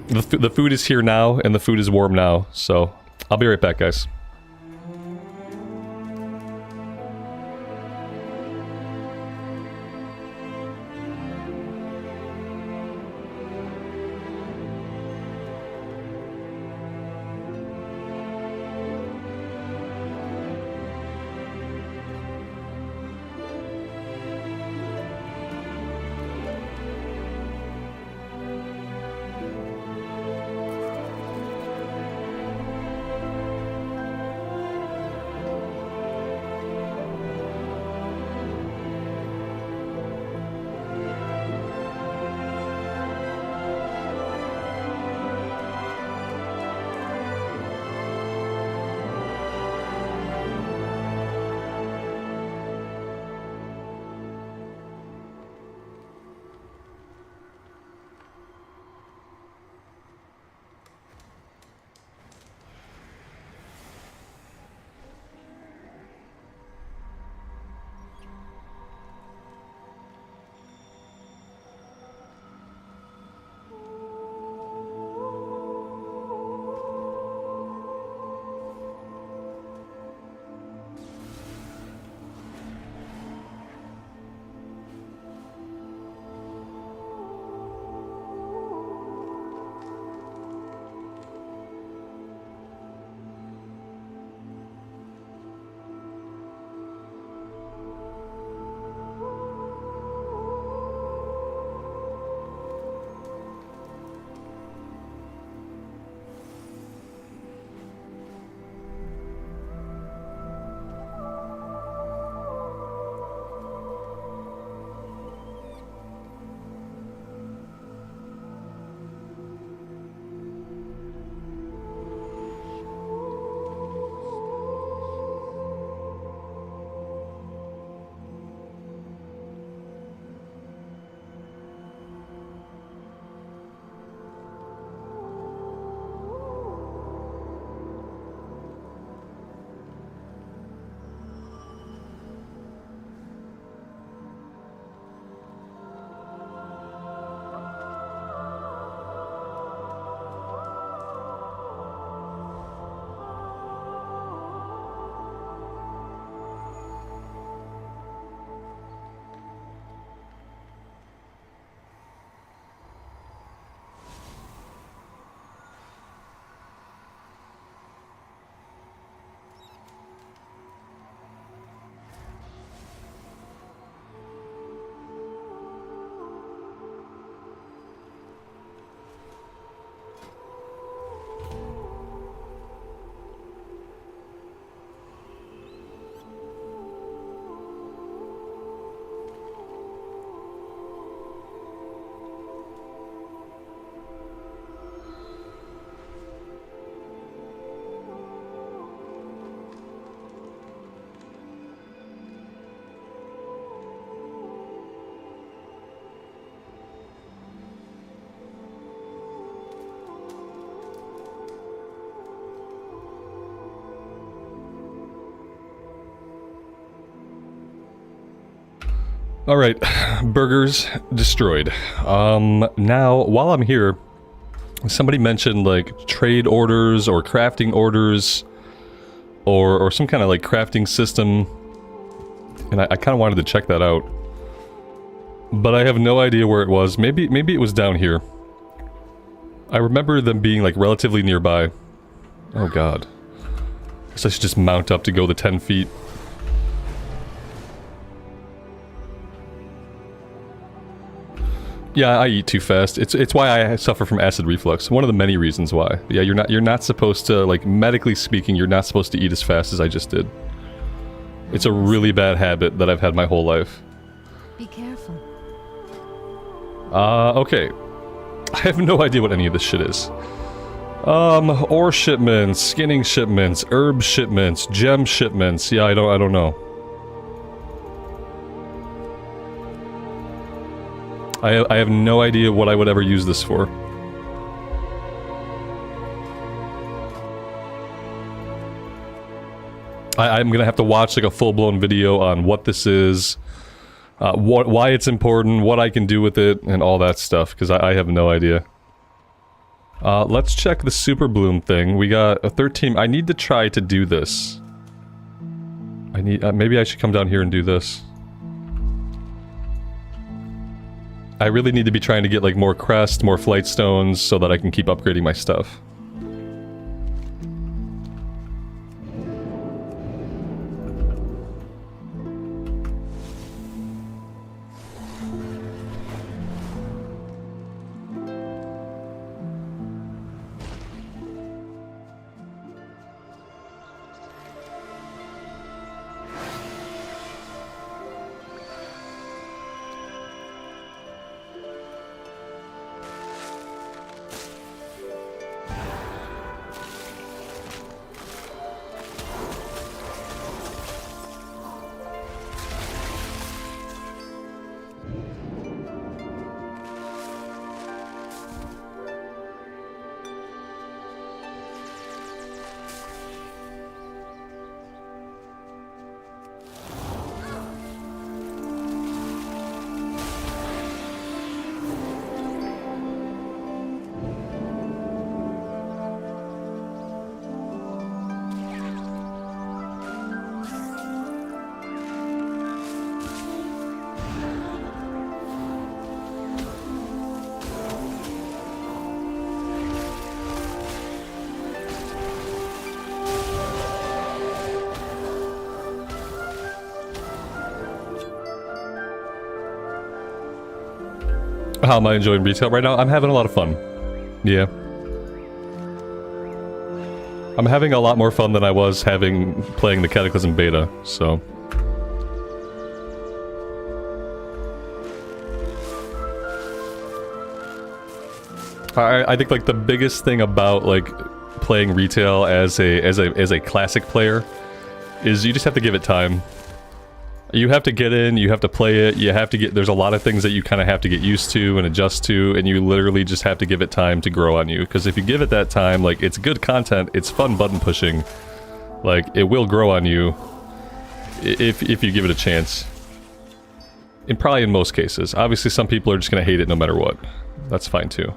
the food is here now and the food is warm now, so I'll be right back, guys. Alright, burgers destroyed. Now, while I'm here, somebody mentioned, like, trade orders or crafting orders or some kind of, like, crafting system. And I kind of wanted to check that out. But I have no idea where it was. Maybe it was down here. I remember them being, like, relatively nearby. Oh god. Guess I should just mount up to go the 10 feet. Yeah, I eat too fast. It's why I suffer from acid reflux. One of the many reasons why. Yeah, you're not supposed to, like, medically speaking, you're not supposed to eat as fast as I just did. It's a really bad habit that I've had my whole life. Be careful. Okay. I have no idea what any of this shit is. Ore shipments, skinning shipments, herb shipments, gem shipments. Yeah, I don't know. I have no idea what I would ever use this for. I'm gonna have to watch like a full-blown video on what this is, why it's important, what I can do with it, and all that stuff, because I have no idea. Let's check the Super Bloom thing. We got a 13... I need to try to do this. I need... maybe I should come down here and do this. I really need to be trying to get, like, more crest, more flight stones, so that I can keep upgrading my stuff. How am I enjoying retail right now? I'm having a lot of fun. Yeah. I'm having a lot more fun than I was playing the Cataclysm beta, so... I think, like, the biggest thing about, like, playing retail as a classic player is you just have to give it time. You have to get in, you have to play it, you have to get... There's a lot of things that you kind of have to get used to and adjust to, and you literally just have to give it time to grow on you. Because if you give it that time, like, it's good content, it's fun button pushing, like, it will grow on you if you give it a chance. And probably in most cases. Obviously, some people are just going to hate it no matter what. That's fine, too.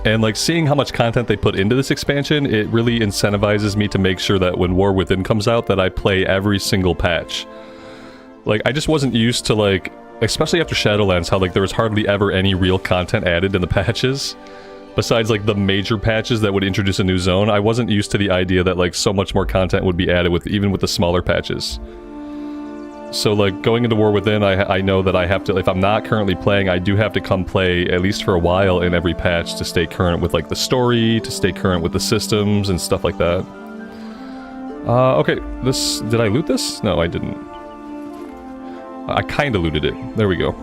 And, like, seeing how much content they put into this expansion, it really incentivizes me to make sure that when War Within comes out, that I play every single patch. Like, I just wasn't used to, like, especially after Shadowlands, how, like, there was hardly ever any real content added in the patches. Besides, like, the major patches that would introduce a new zone, I wasn't used to the idea that, like, so much more content would be added with, even with the smaller patches. So, like, going into War Within, I know that I have to, if I'm not currently playing, I do have to come play, at least for a while, in every patch to stay current with, like, the story, to stay current with the systems, and stuff like that. Okay, this... Did I loot this? No, I didn't. I kinda looted it. There we go.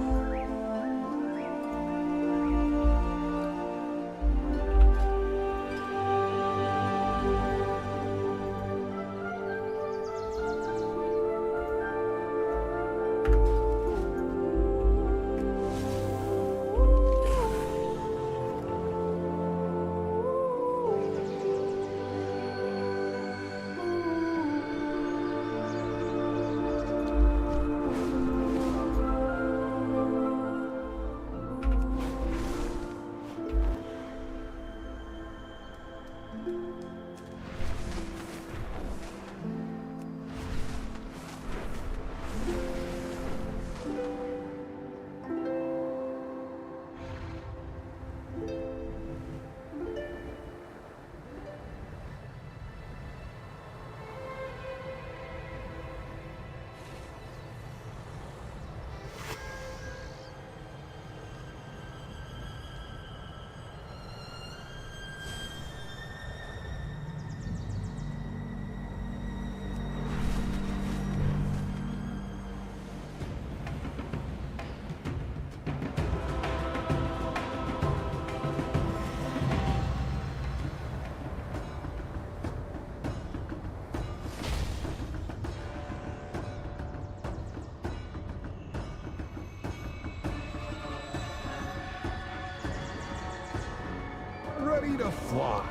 free to fly.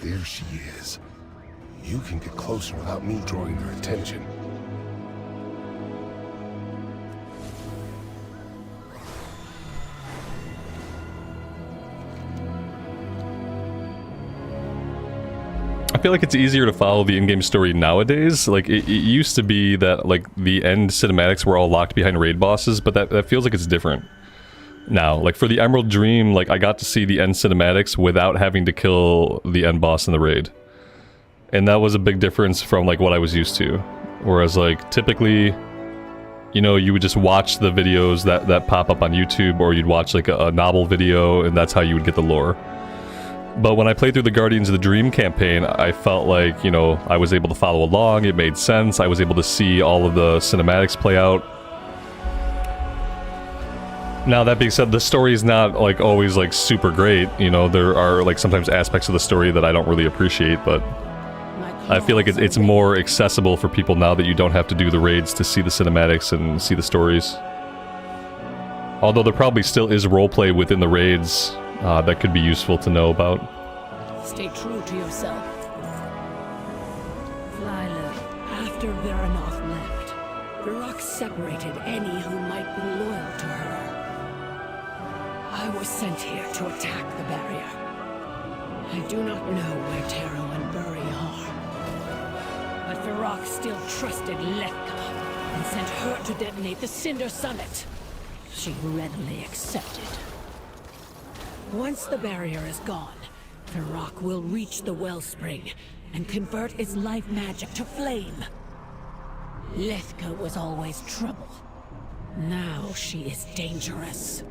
There she is. You can get closer without me drawing their attention. I feel like it's easier to follow the in-game story nowadays. Like, it used to be that, like, the end cinematics were all locked behind raid bosses, but that feels like it's different now. Like, for the Emerald Dream, like, I got to see the end cinematics without having to kill the end boss in the raid. And that was a big difference from, like, what I was used to. Whereas, like, typically, you know, you would just watch the videos that pop up on YouTube, or you'd watch, like, a novel video, and that's how you would get the lore. But when I played through the Guardians of the Dream campaign, I felt like, you know, I was able to follow along, it made sense, I was able to see all of the cinematics play out. Now, that being said, the story is not, like, always, like, super great, you know, there are, like, sometimes aspects of the story that I don't really appreciate, but I feel like it's more accessible for people now that you don't have to do the raids to see the cinematics and see the stories. Although there probably still is roleplay within the raids that could be useful to know about. Stay true to yourself. Fly low. After Veranoth left, Varrock separated any who might be loyal to her. I was sent here to attack the barrier. I do not know where Taro and Buri are, but Varrock still trusted Letka and sent her to detonate the Cinder Summit. She readily accepted. Once the barrier is gone, Varrock will reach the wellspring and convert its life magic to flame. Letka was always trouble. Now she is dangerous.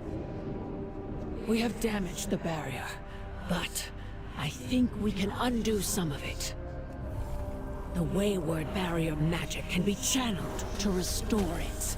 We have damaged the barrier, but I think we can undo some of it. The wayward barrier magic can be channeled to restore it.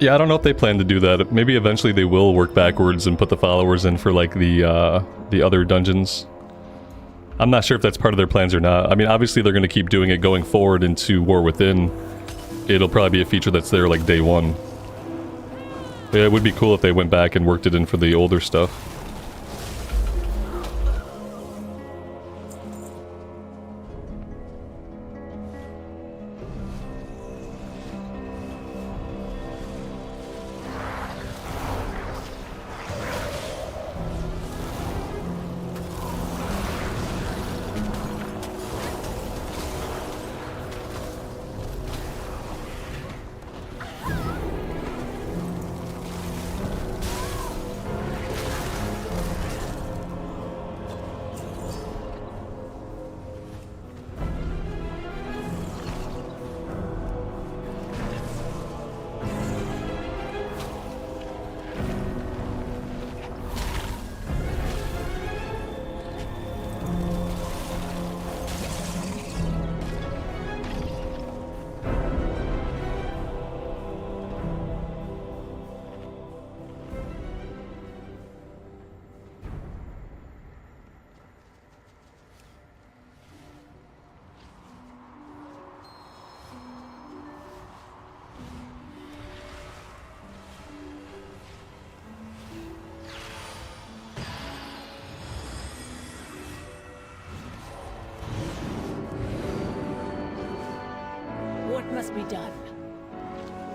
Yeah, I don't know if they plan to do that. Maybe eventually they will work backwards and put the followers in for, like, the other dungeons. I'm not sure if that's part of their plans or not. I mean, obviously they're going to keep doing it going forward into War Within. It'll probably be a feature that's there, like, day one. But yeah, it would be cool if they went back and worked it in for the older stuff.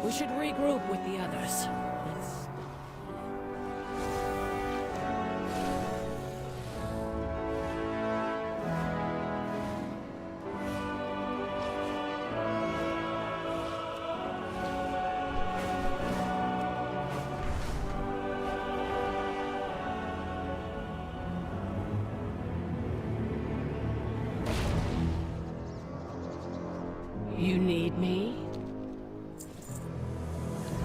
We should regroup with the others. Let's... You need me?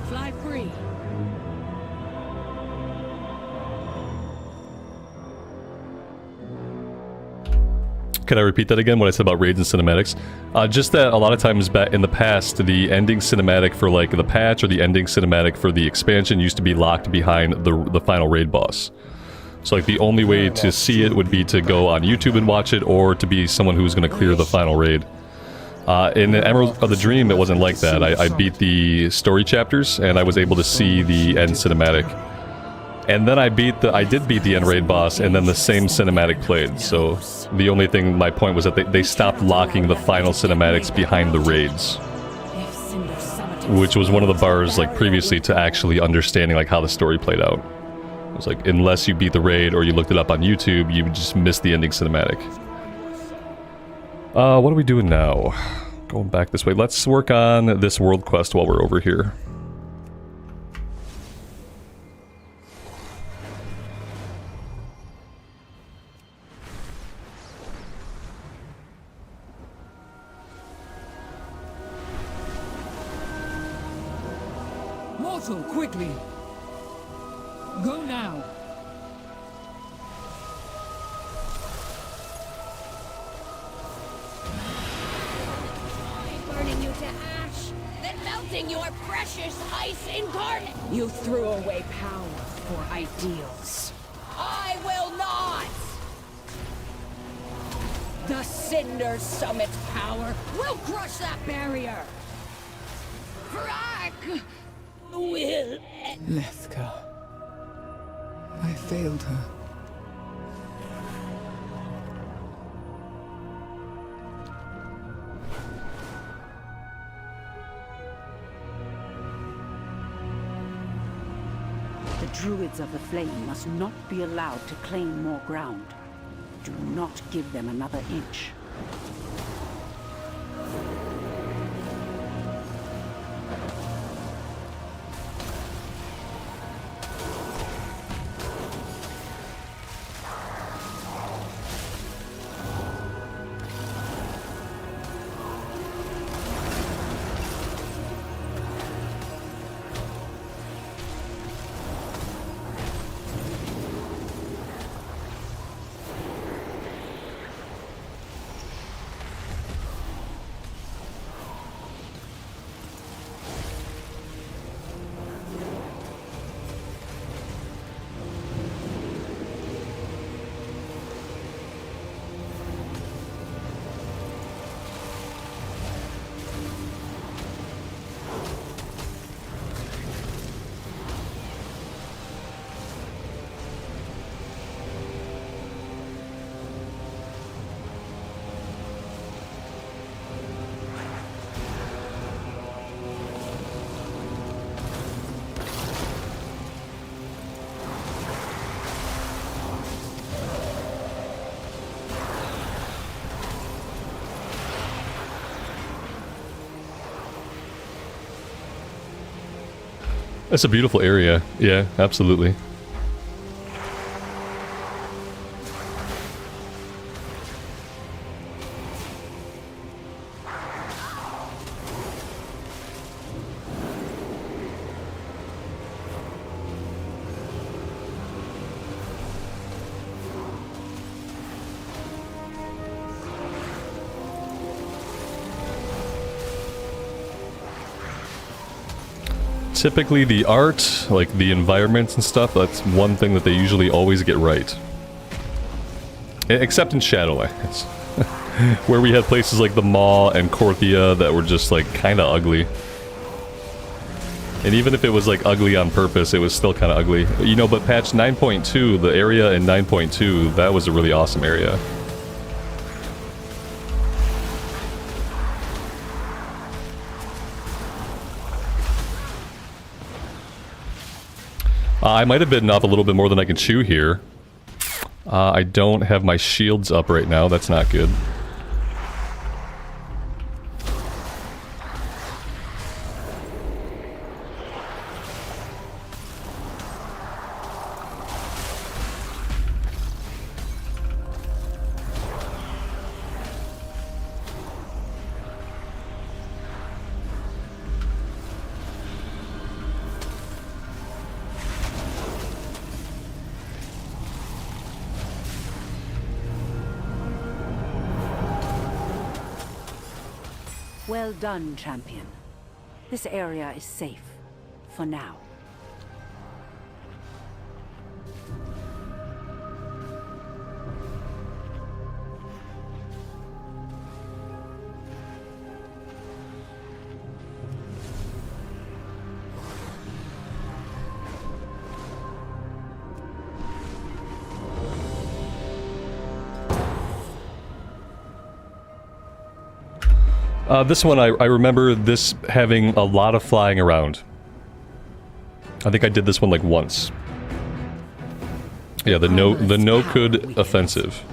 Fly free. Can I repeat that again, what I said about raids and cinematics? Just that a lot of times back in the past, the ending cinematic for like the patch or the ending cinematic for the expansion used to be locked behind the final raid boss. So like the only way to see it would be to go on YouTube and watch it, or to be someone who's going to clear the final raid. In Emerald of the Dream, it wasn't like that. I beat the story chapters, and I was able to see the end cinematic. And then I did beat the end raid boss, and then the same cinematic played. So the only thing, my point was that they stopped locking the final cinematics behind the raids, which was one of the bars like previously to actually understanding like how the story played out. It was like, unless you beat the raid or you looked it up on YouTube, you just missed the ending cinematic. What are we doing now? Going back this way. Let's work on this world quest while we're over here. Mortal, quickly! Go now! Burning you to ash, then melting your precious ice incarnate. You threw away power for ideals. I will not! The Cinder Summit's power will crush that barrier. Brack will... Lethka. I failed her. The Druids of the Flame must not be allowed to claim more ground. Do not give them another inch. That's a beautiful area. Yeah, absolutely. Typically the art, like the environments and stuff, that's one thing that they usually always get right. Except in Shadowlands, where we had places like the Maw and Korthia that were just like kind of ugly. And even if it was like ugly on purpose, it was still kind of ugly. You know, but patch 9.2, the area in 9.2, that was a really awesome area. I might have bitten off a little bit more than I can chew here. I don't have my shields up right now. That's not good. Well done, champion. This area is safe. For now. This one, I remember this having a lot of flying around. I think I did this one like once. Yeah, the no-could offensive.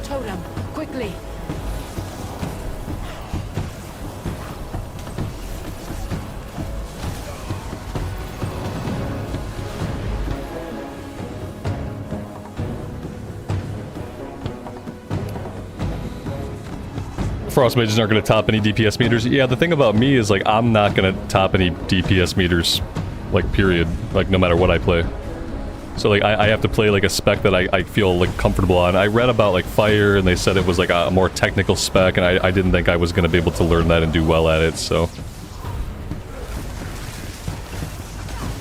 Totem, quickly! Frost mages aren't going to top any DPS meters. Yeah, the thing about me is, like, I'm not going to top any DPS meters, like, period. Like, no matter what I play. So, like, I have to play, like, a spec that I feel, like, comfortable on. I read about, like, fire, and they said it was, like, a more technical spec, and I didn't think I was going to be able to learn that and do well at it, so...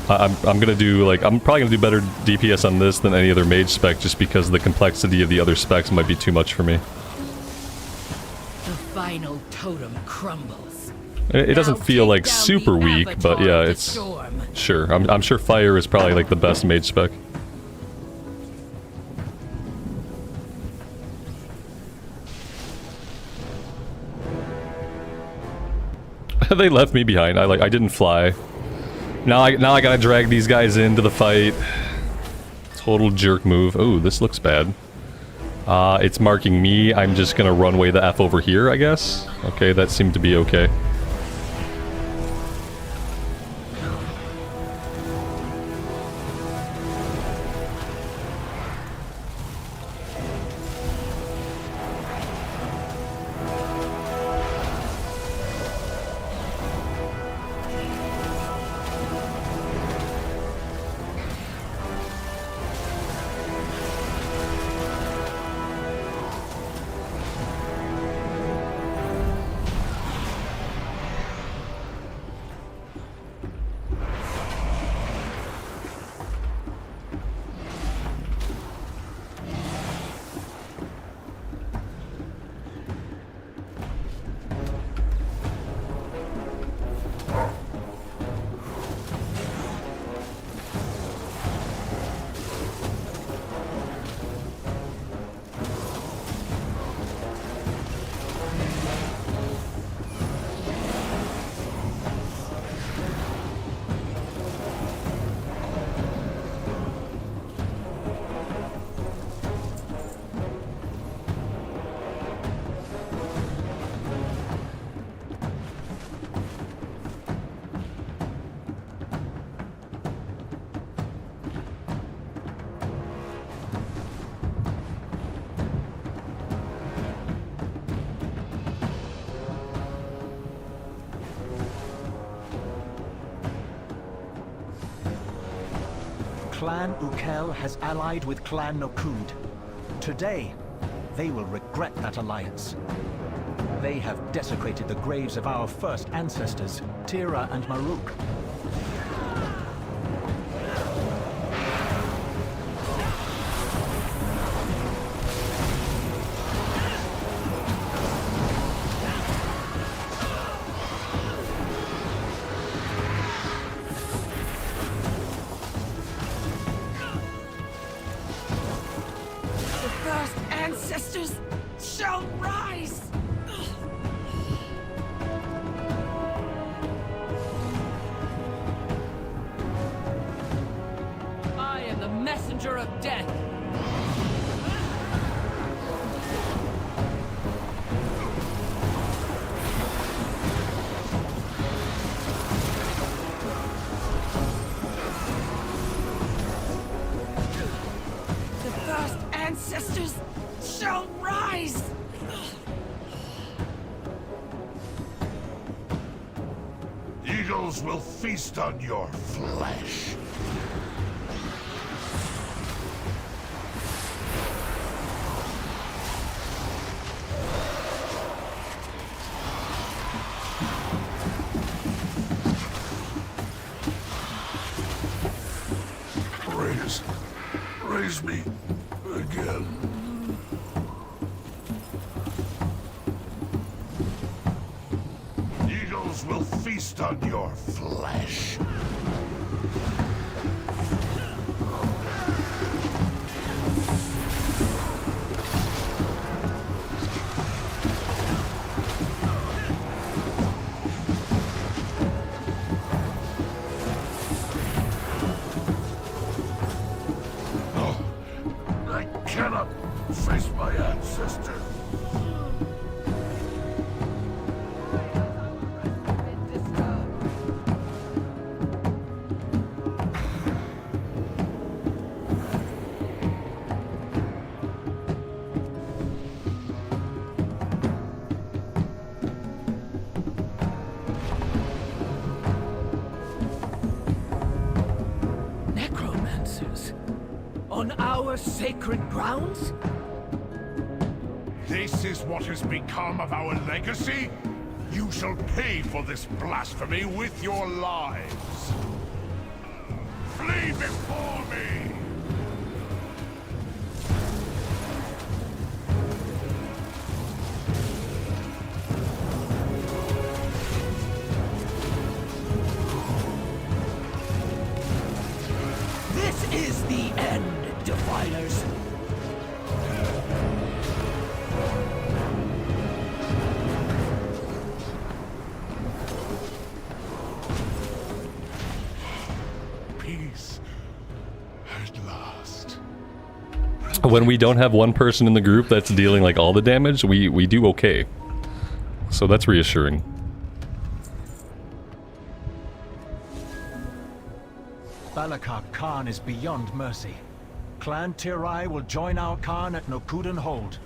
I'm going to do, like, I'm probably going to do better DPS on this than any other mage spec, just because the complexity of the other specs might be too much for me. The final totem crumbles. It doesn't feel, like, super weak, but yeah, it's... Sure, I'm sure fire is probably, like, the best mage spec. They left me behind. I didn't fly. Now I gotta drag these guys into the fight. Total jerk move. Oh, this looks bad. It's marking me. I'm just gonna run way the F over here, I guess. Okay, that seemed to be okay. Clan Ukel has allied with Clan Nokud. Today, they will regret that alliance. They have desecrated the graves of our first ancestors, Tira and Maruk. Ancestors shall rise! I am the messenger of death. The first ancestors shall rise! Eagles will feast on your flesh. Raise me again. Eagles will feast on your flesh. Cannot face my ancestors. Necromancers? On our sacred grounds? This is what has become of our legacy? You shall pay for this blasphemy with your lives. Flee before me! This is the end, Defilers. Peace at last. When we don't have one person in the group that's dealing like all the damage, we do okay. So that's reassuring. Balakar Khan is beyond mercy. Clan Tirai will join our Khan at Nokudan Hold.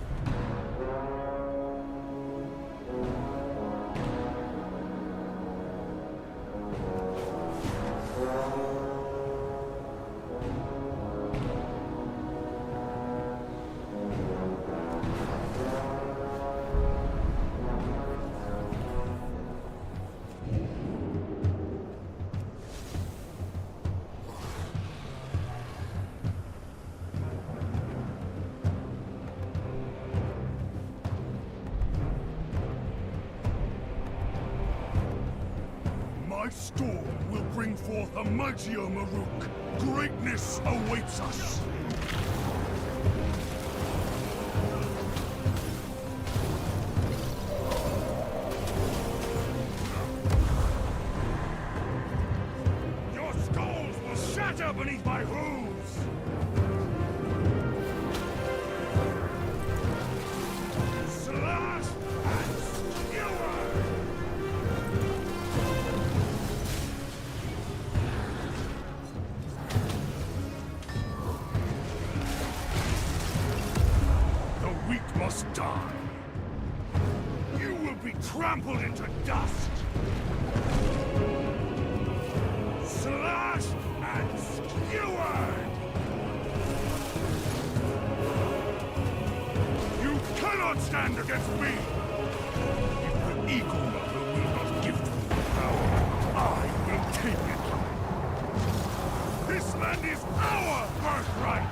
My storm will bring forth a mightier Maruk. Greatness awaits us. Your skulls will shatter beneath my hooves. Slash and skewer. Must die. You will be trampled into dust. Slash and skewer. stand against me? If the Eagle Mother will not give me the power, I will take it. This land is our birthright!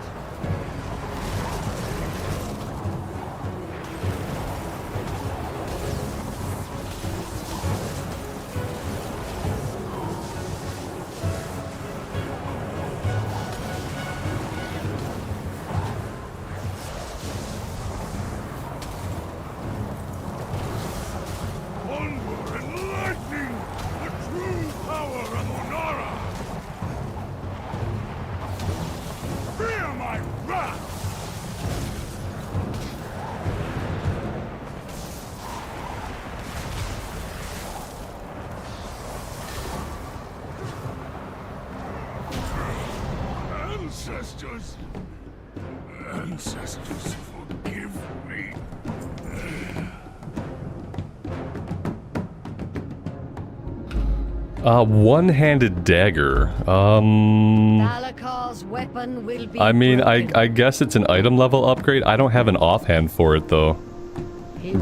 Ancestors, forgive me. One-handed dagger. Algeth'ar's weapon will be I mean, broken. I guess it's an item level upgrade. I don't have an offhand for it though.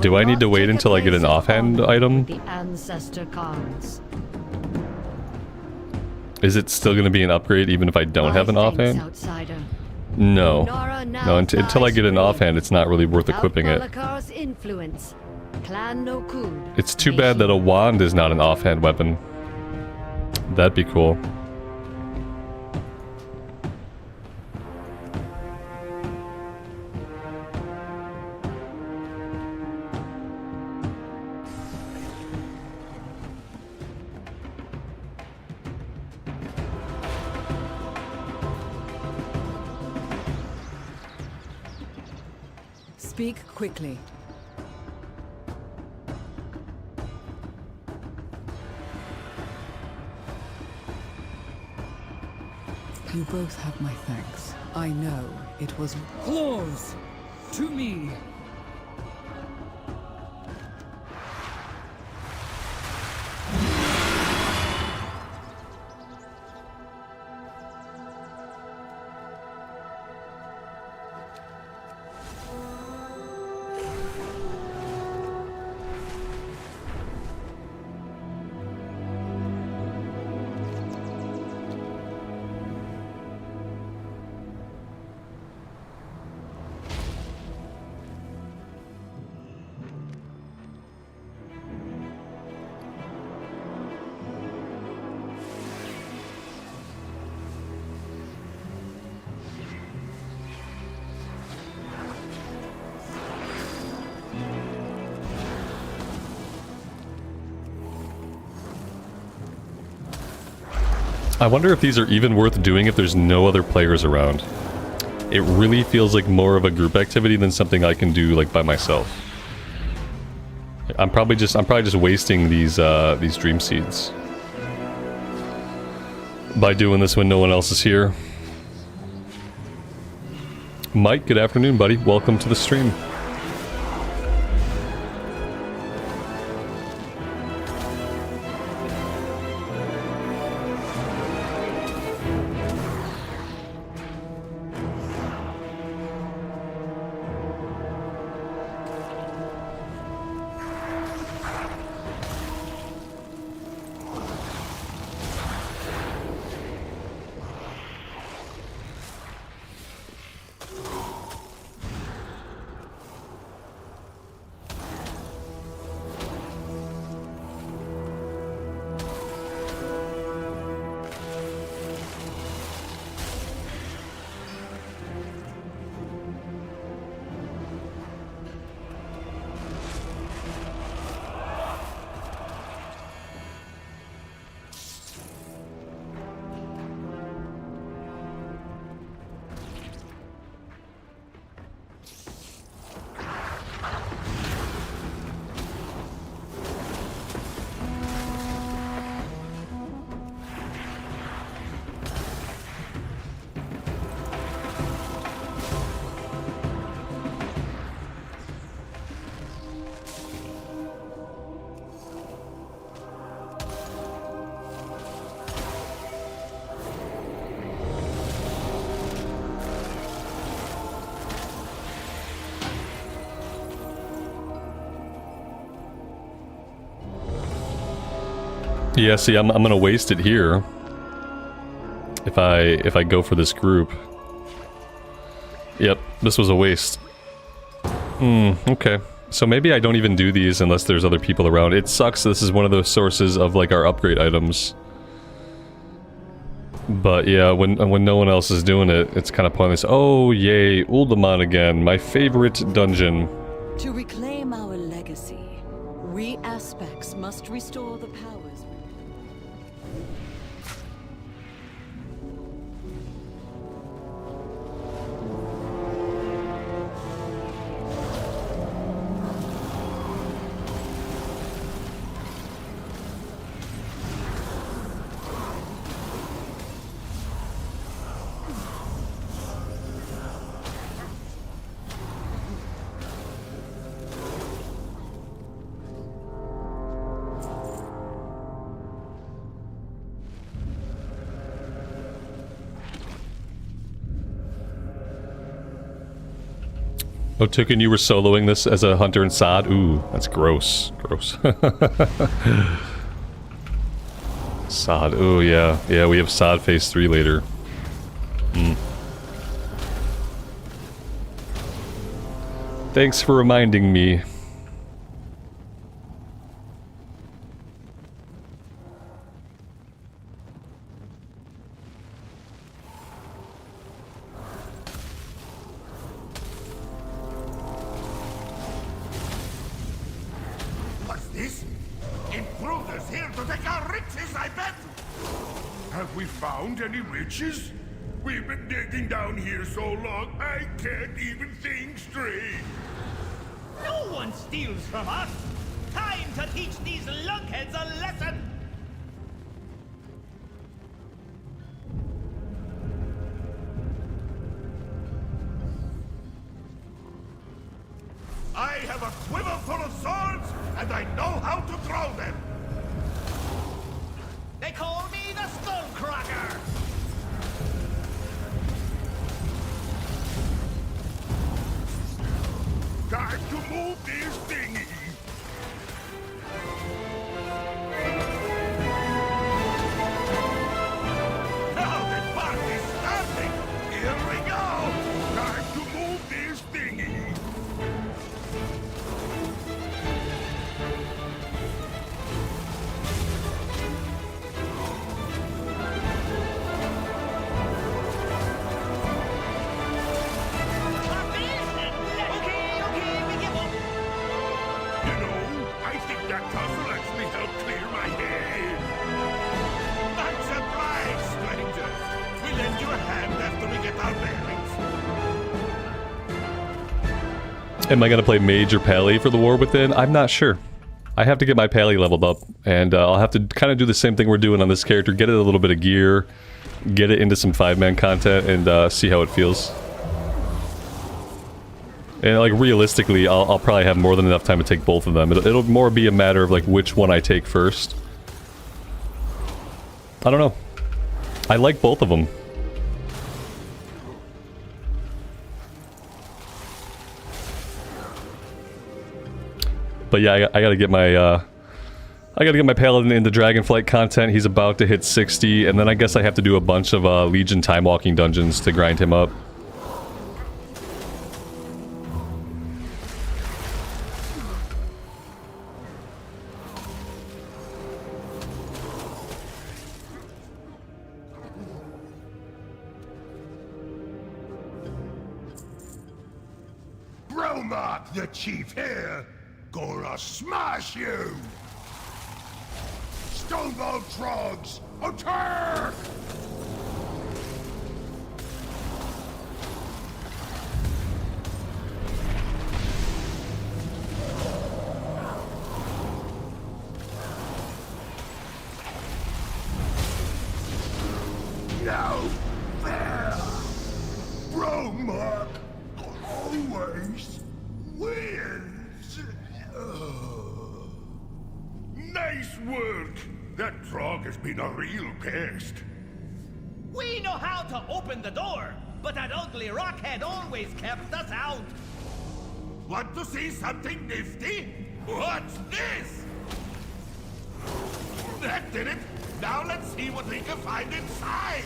Do I need to wait until I get an offhand item? The ancestor cards. Is it still going to be an upgrade even if I don't have an offhand? Outsider. No. No, until I get an offhand, it's not really worth equipping it. Algeth'ar's influence. Clan Nokud. It's too bad that a wand is not an offhand weapon. That'd be cool. Speak quickly. You both have my thanks. I know it was... Claws! To me! I wonder if these are even worth doing if there's no other players around. It really feels like more of a group activity than something I can do like by myself. I'm probably just wasting these dream seeds by doing this when no one else is here. Mike, good afternoon, buddy. Welcome to the stream. Yeah, see, I'm gonna waste it here. If I go for this group. Yep, this was a waste. Okay. So maybe I don't even do these unless there's other people around. It sucks, this is one of those sources of, like, our upgrade items. But yeah, when no one else is doing it, it's kind of pointless. Oh, yay, Uldaman again, my favorite dungeon. To reclaim our legacy, we aspects must restore the powers. Oh, Tukin, you were soloing this as a hunter in Sod? Ooh, that's gross. Gross. Sod, ooh, yeah. Yeah, we have Sod Phase 3 later. Thanks for reminding me. What's this? Intruders here to take our riches, I bet! Have we found any riches? We've been digging down here so long, I can't even think straight. No one steals from us! Time to teach these lunkheads a lesson! I have a quiver full of swords, and I know how to throw them! They call me the Skullcracker! Time to move this thingy! Now the party's starting! Here we go! Time to move this thingy! I think that castle actually helped clear my head. Much obliged, strangers. We'll lend you a hand after we get our bearings. Am I gonna play Mage or Pally for the War Within? I'm not sure. I have to get my Pally leveled up, and I'll have to kind of do the same thing we're doing on this character, get it a little bit of gear, get it into some 5-man content, and see how it feels. And like realistically, I'll probably have more than enough time to take both of them. It'll more be a matter of like which one I take first. I don't know. I like both of them. But yeah, I gotta get my Paladin into Dragonflight content. He's about to hit 60, and then I guess I have to do a bunch of Legion time walking dungeons to grind him up. Bromark, the chief here, gonna smash you! Stonebolt Trogs, attack! No fair! Bromark always wins! Nice work! That Trog has been a real pest. We know how to open the door, but that ugly rockhead always kept us out. Want to see something nifty? What's this? That did it! Now let's see what we can find inside!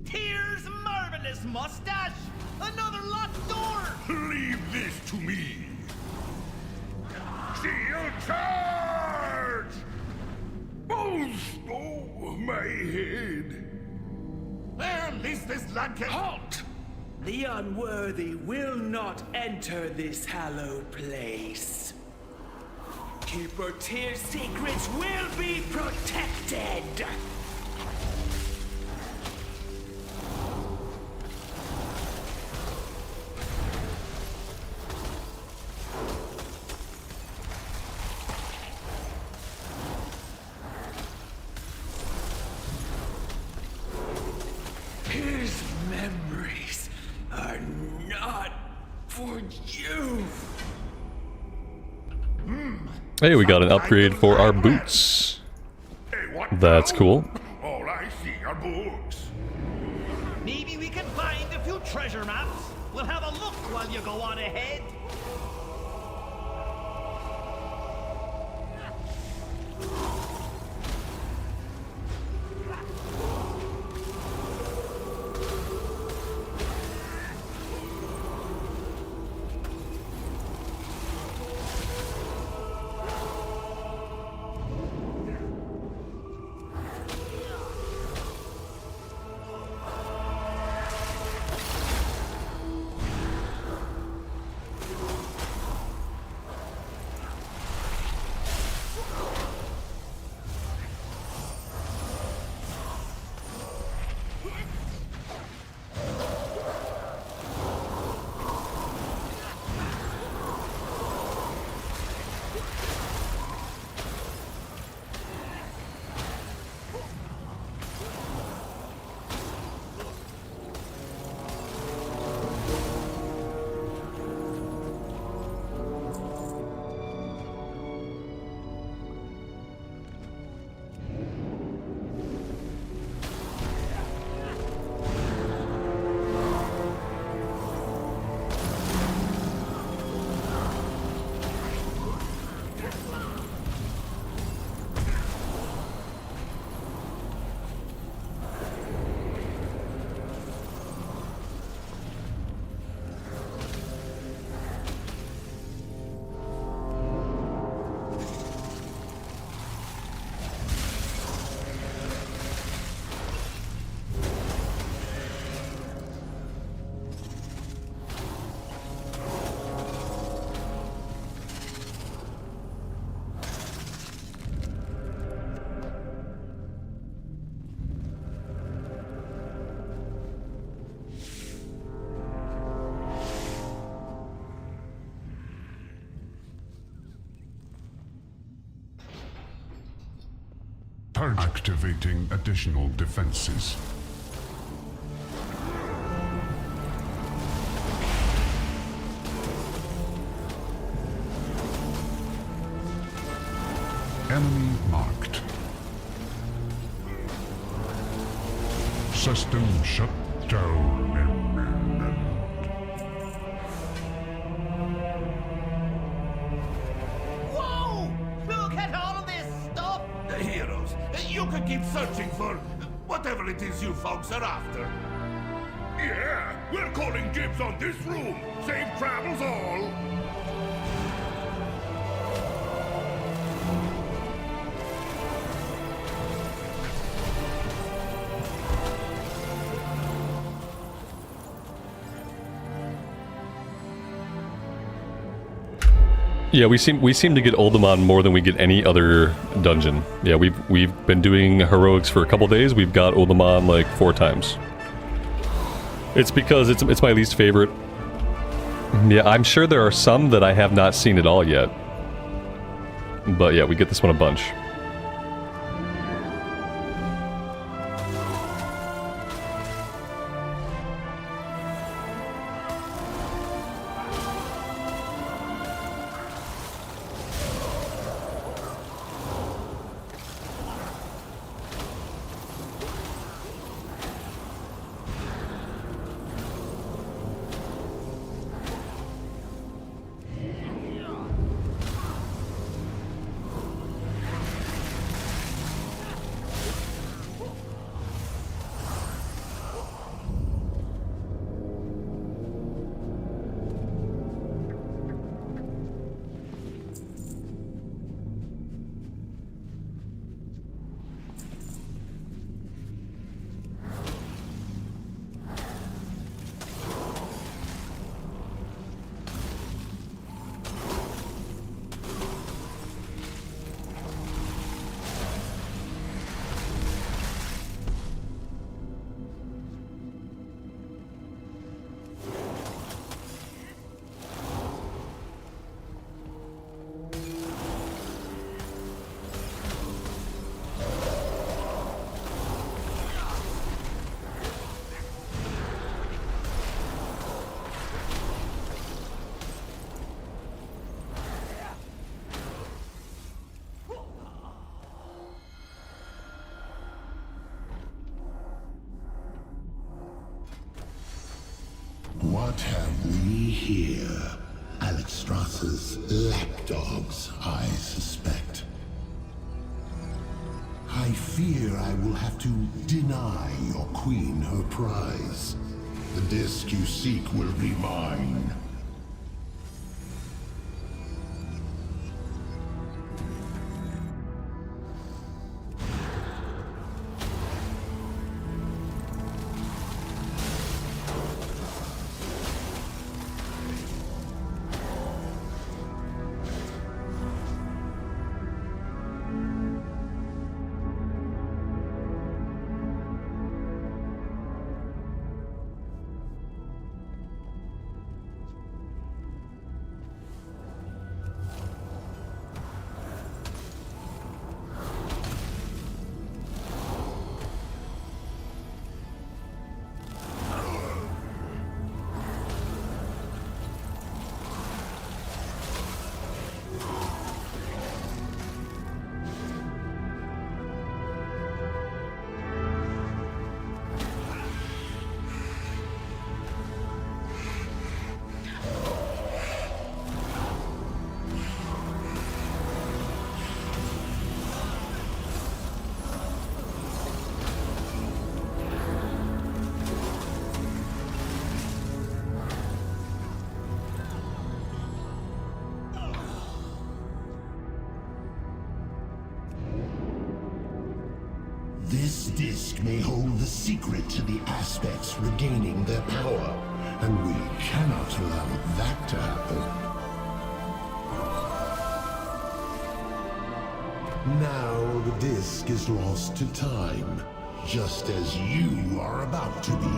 Tyr's marvelous mustache! Another locked door! Leave this to me! Shield charge! Oh, my head! Well, at least this lad can... Halt! The unworthy will not enter this hallowed place. Keeper Tyr's secrets will be protected! His memories are not for you. Hey, we got an upgrade for our boots. That's cool. All I see are books. Maybe we can find a few treasure maps. We'll have a look while you go on ahead. Activating additional defenses. Enemy marked. System shut down. Whoa! Look at all of this stuff! Heroes, you could keep searching for whatever it is you folks are after. Yeah, we're calling dibs on this room. Safe travels all. Yeah, we seem to get Uldaman more than we get any other dungeon. Yeah, we've been doing heroics for a couple days. We've got Uldaman like 4 times. It's because it's my least favorite. Yeah, I'm sure there are some that I have not seen at all yet. But yeah, we get this one a bunch. What have we here? Alexstrasza's lapdogs, I suspect. I fear I will have to deny your queen her prize. The disc you seek will be mine. This disc may hold the secret to the aspects regaining their power, and we cannot allow that to happen. Now the disc is lost to time, just as you are about to be.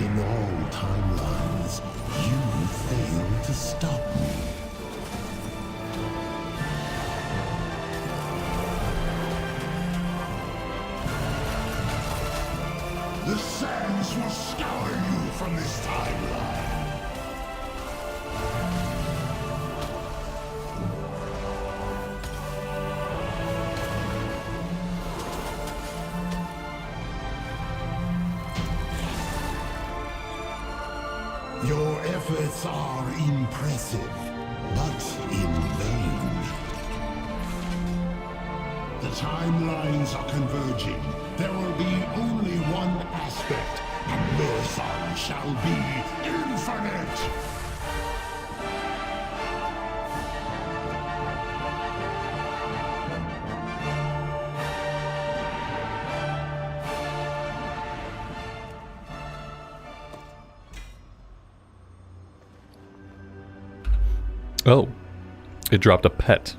In all timelines, you failed to stop me. The sands will scour you from this timeline. Your efforts are impressive, but in vain. The timelines are converging. There will be only one aspect, and Mursan shall be infinite! Oh, it dropped a pet.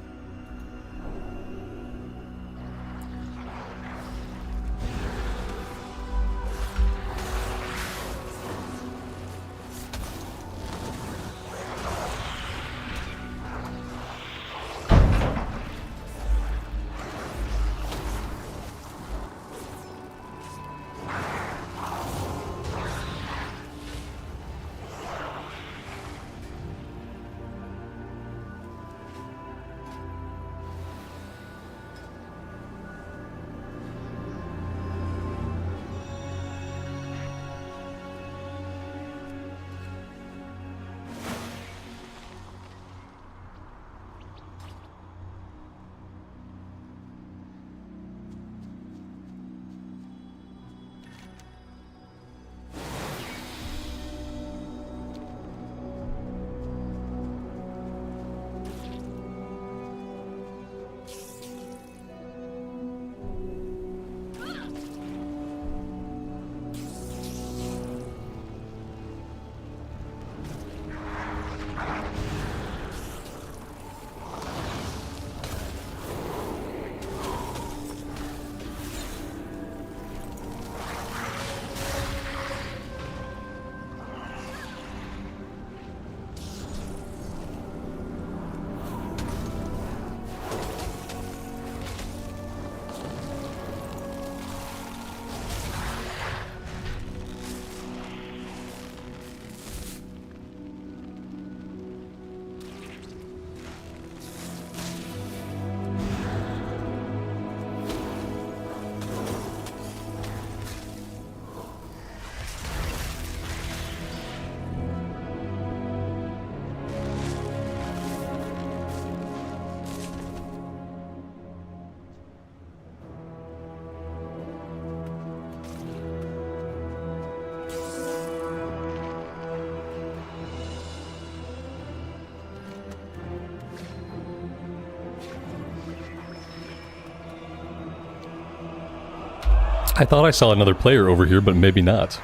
I thought I saw another player over here, but maybe not.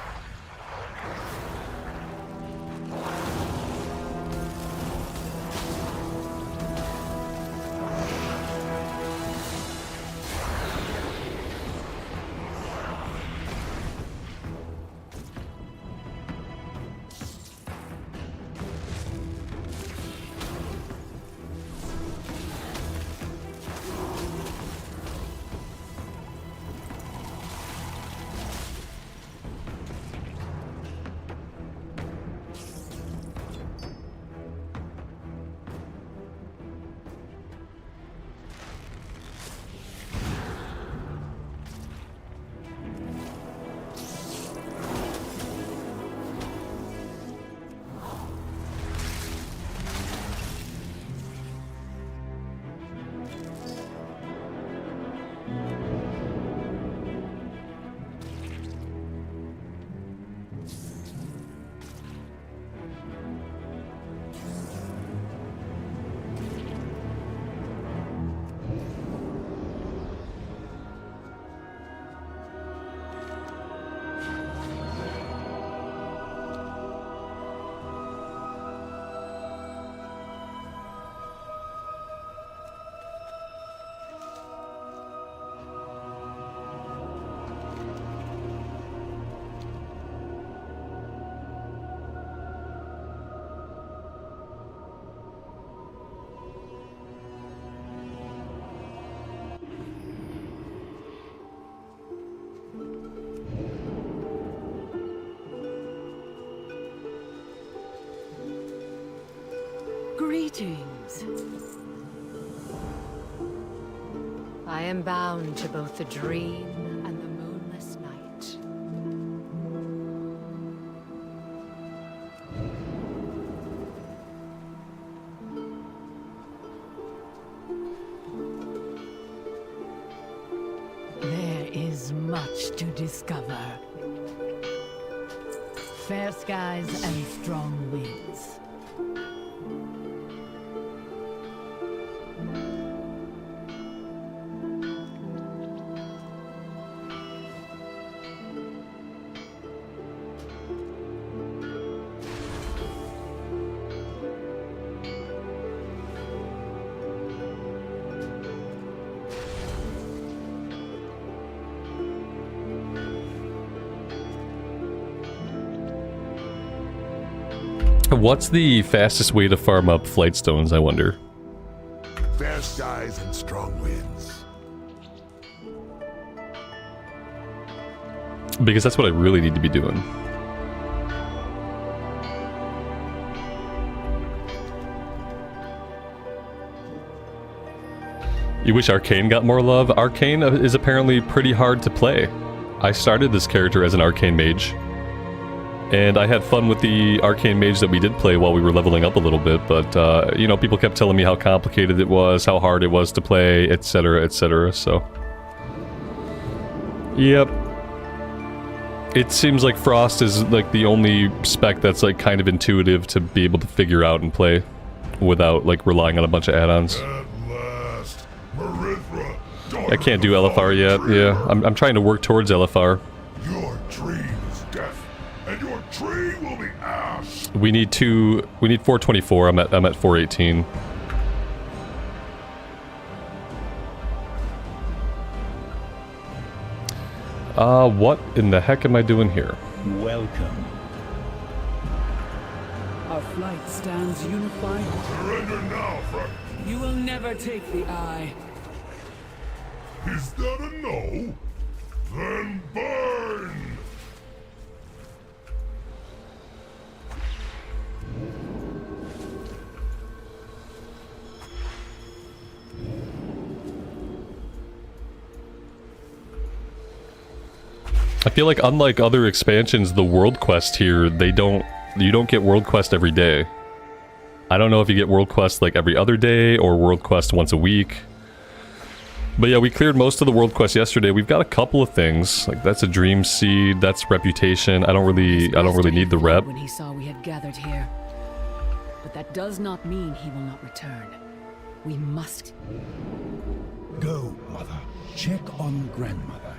Greetings. I am bound to both the dream and the moonless night. There is much to discover. Fair skies and strong winds. What's the fastest way to farm up flight stones, I wonder? Fair skies and strong winds. Because that's what I really need to be doing. You wish Arcane got more love? Arcane is apparently pretty hard to play. I started this character as an Arcane Mage. And I had fun with the Arcane Mage that we did play while we were leveling up a little bit, but, you know, people kept telling me how complicated it was, how hard it was to play, etc., so... Yep. It seems like Frost is, like, the only spec that's, like, kind of intuitive to be able to figure out and play without, like, relying on a bunch of add-ons. I can't do LFR yet, yeah. I'm trying to work towards LFR. Your dream is death, and your tree will be ash. We need 424. I'm at 418. What in the heck am I doing here? Welcome. Our flight stands unified. Surrender now, friend. You will never take the eye. Is that a no? Then burn! I feel like unlike other expansions, the world quest here, you don't get world quest every day. I don't know if you get world quest like every other day or world quest once a week. But yeah, we cleared most of the world quest yesterday. We've got a couple of things. Like that's a dream seed, that's reputation. I don't really need the rep. When he saw we had gathered here. But that does not mean he will not return. We must Go, Mother. Check on Grandmother.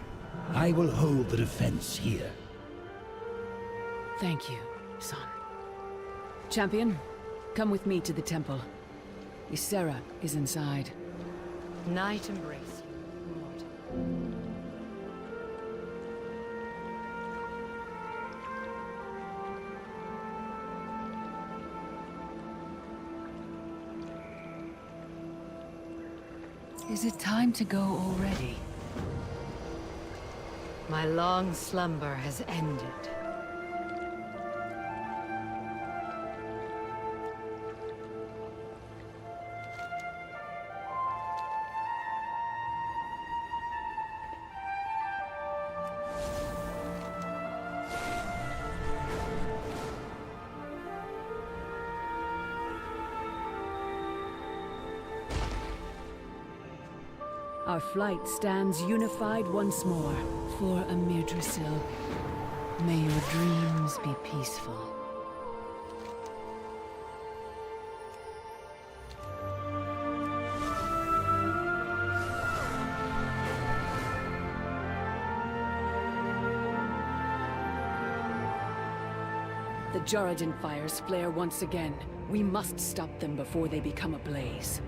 I will hold the defense here. Thank you, son. Champion, come with me to the temple. Ysera is inside. Night embrace you, mortal. Is it time to go already? My long slumber has ended. Our flight stands unified once more. For Amir Drasil, may your dreams be peaceful. The Joradin fires flare once again. We must stop them before they become a blaze.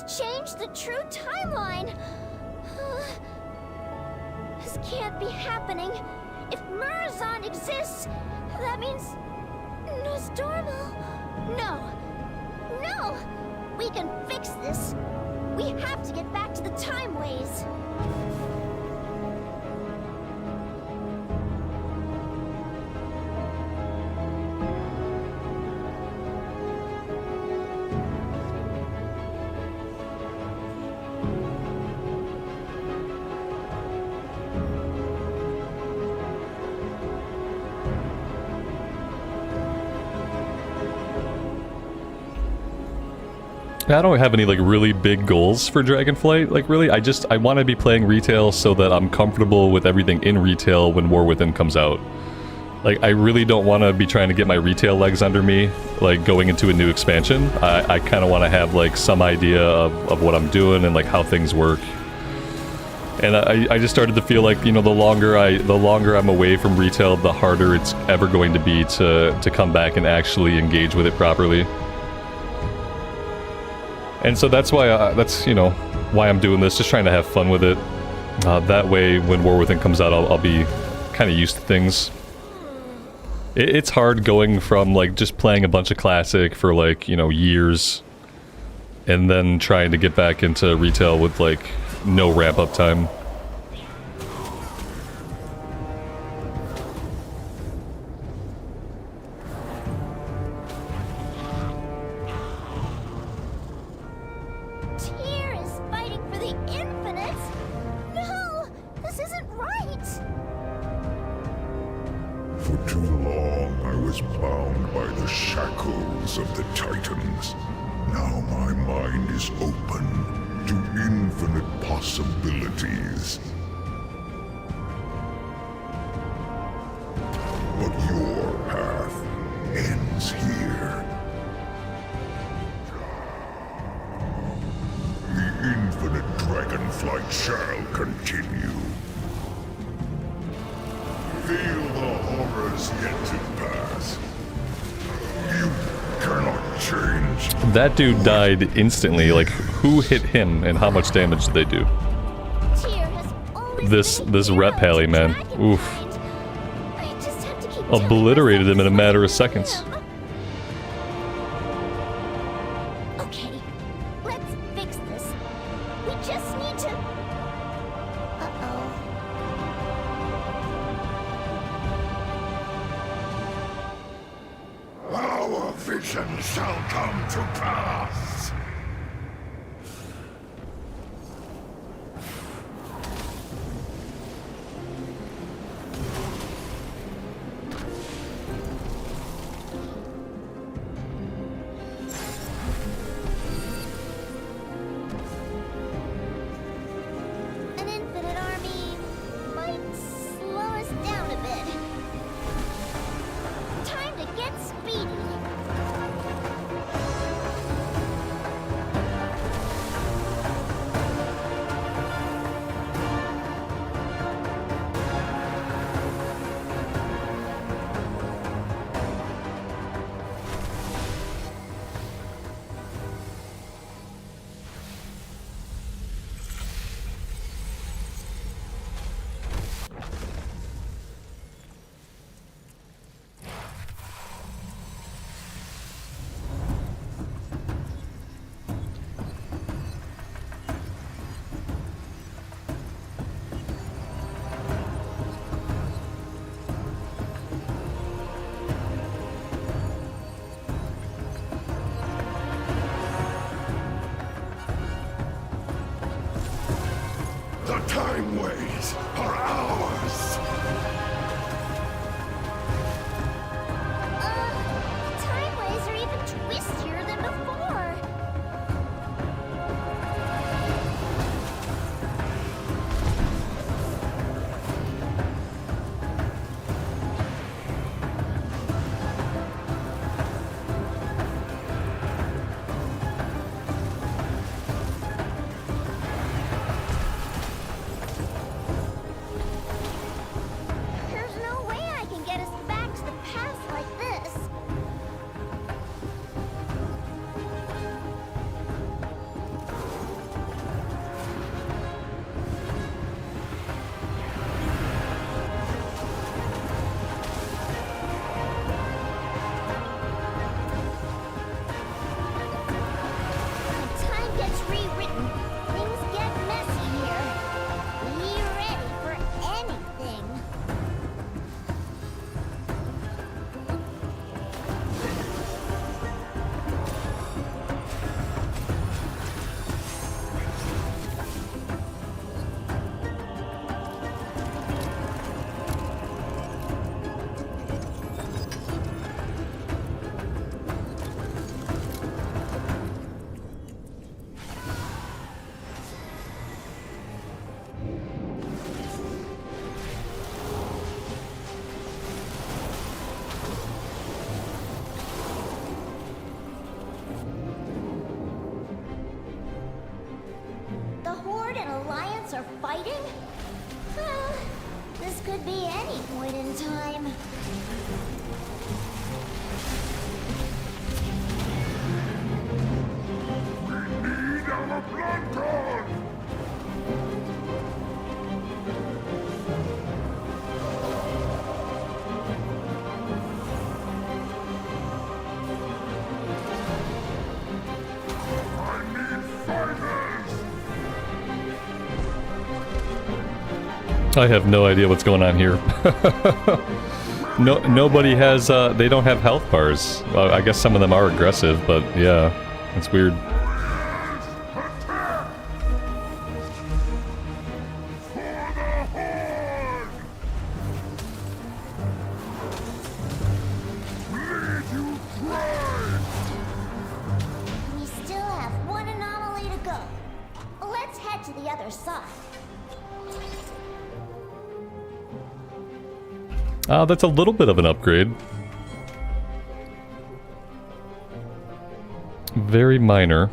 Changed the true timeline. This can't be happening. If Murazan exists, that means Nostormo. No, no, we can fix this. We have to get back to the Timeways. I don't have any like really big goals for Dragonflight. Like really, I want to be playing retail so that I'm comfortable with everything in retail when War Within comes out. Like I really don't want to be trying to get my retail legs under me, like going into a new expansion. I kind of want to have like some idea of what I'm doing and like how things work. And I just started to feel like, you know, the longer I'm away from retail, the harder it's ever going to be to come back and actually engage with it properly. And so that's why, you know, why I'm doing this, just trying to have fun with it. That way, when War Within comes out, I'll be kind of used to things. It's hard going from, like, just playing a bunch of Classic for, like, you know, years, and then trying to get back into retail with, like, no ramp-up time. For too long I was bound by the shackles of the Titans. Now my mind is open to infinite possibilities. But your path ends here. The infinite Dragonflight shall continue. Feel the horrors yet to pass. You cannot change. That dude died instantly. Like, who hit him and how much damage did they do? This Rep Pally, man. Oof. Obliterated him in a matter of seconds. Okay, let's fix this. We just need to... Uh-oh. Our vision shall come to pass. An infinite army might slow us down a bit. Time to get speedy. The time ways are ours. Timeways are even twistier than before. There's no way I can get us back to the past like this. When time gets rewritten, things get messy here. Be ready for anything. The Horde and Alliance are fighting? Well, this could be any point in time. We need our blood god. I need fighters. I have no idea what's going on here. Nobody has, they don't have health bars. Well, I guess some of them are aggressive, but yeah, it's weird. That's a little bit of an upgrade. Very minor.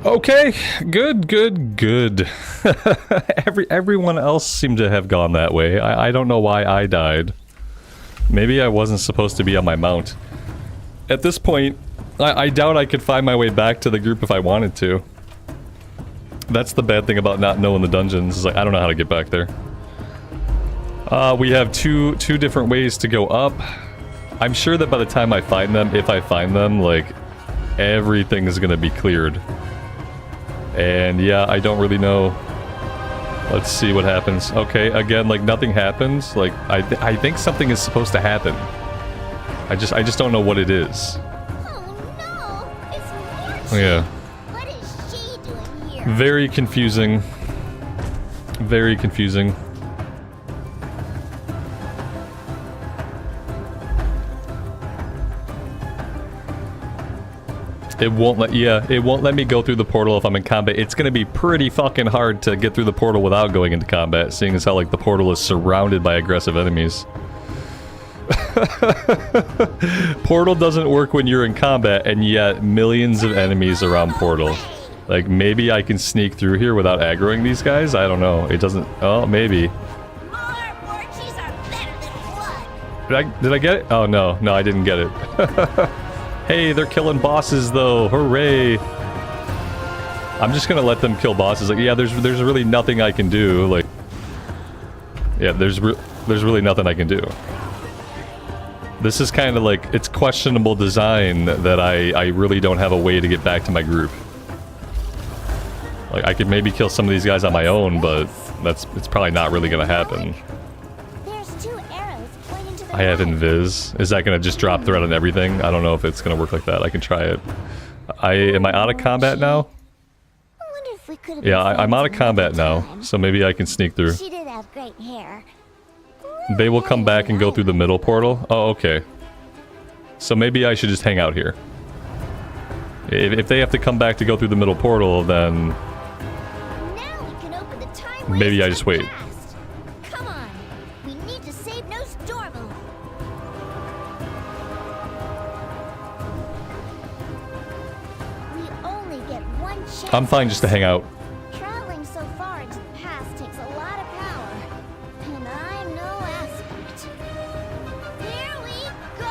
Okay, good. Everyone else seemed to have gone that way. I don't know why I died. Maybe I wasn't supposed to be on my mount. At this point, I doubt I could find my way back to the group if I wanted to. That's the bad thing about not knowing the dungeons, is like, I don't know how to get back there. We have two different ways to go up. I'm sure that by the time I find them, if I find them, like, everything is gonna be cleared. And yeah, I don't really know. Let's see what happens. Okay, again, like nothing happens. Like I think something is supposed to happen. I just don't know what it is. Oh no! It's Oh, yeah. What is she doing here? Very confusing. Very confusing. It won't let me go through the portal if I'm in combat. It's gonna be pretty fucking hard to get through the portal without going into combat, seeing as how, like, the portal is surrounded by aggressive enemies. Portal doesn't work when you're in combat, and yet millions of enemies around portal. Like, maybe I can sneak through here without aggroing these guys? I don't know. It doesn't... Oh, maybe. Did I get it? Oh, no. No, I didn't get it. Hey, they're killing bosses, though. Hooray. I'm just gonna let them kill bosses. Like, yeah, there's really nothing I can do. Like... Yeah, there's really nothing I can do. This is kind of like... It's questionable design that I really don't have a way to get back to my group. Like, I could maybe kill some of these guys on my own, but it's probably not really gonna happen. I have Invis. Is that gonna just drop threat on everything? I don't know if it's gonna work like that. I can try it. Am I out of combat now? Yeah, I'm out of combat now, so maybe I can sneak through. She did have great hair. They will come back and go through the middle portal? Oh, okay. So maybe I should just hang out here. If they have to come back to go through the middle portal, then... maybe I just wait. Come on, we need to save Nostormo. We only get one chance. I'm fine just to hang out. Traveling so far into the past takes a lot of power, and I'm no aspect. Here we go.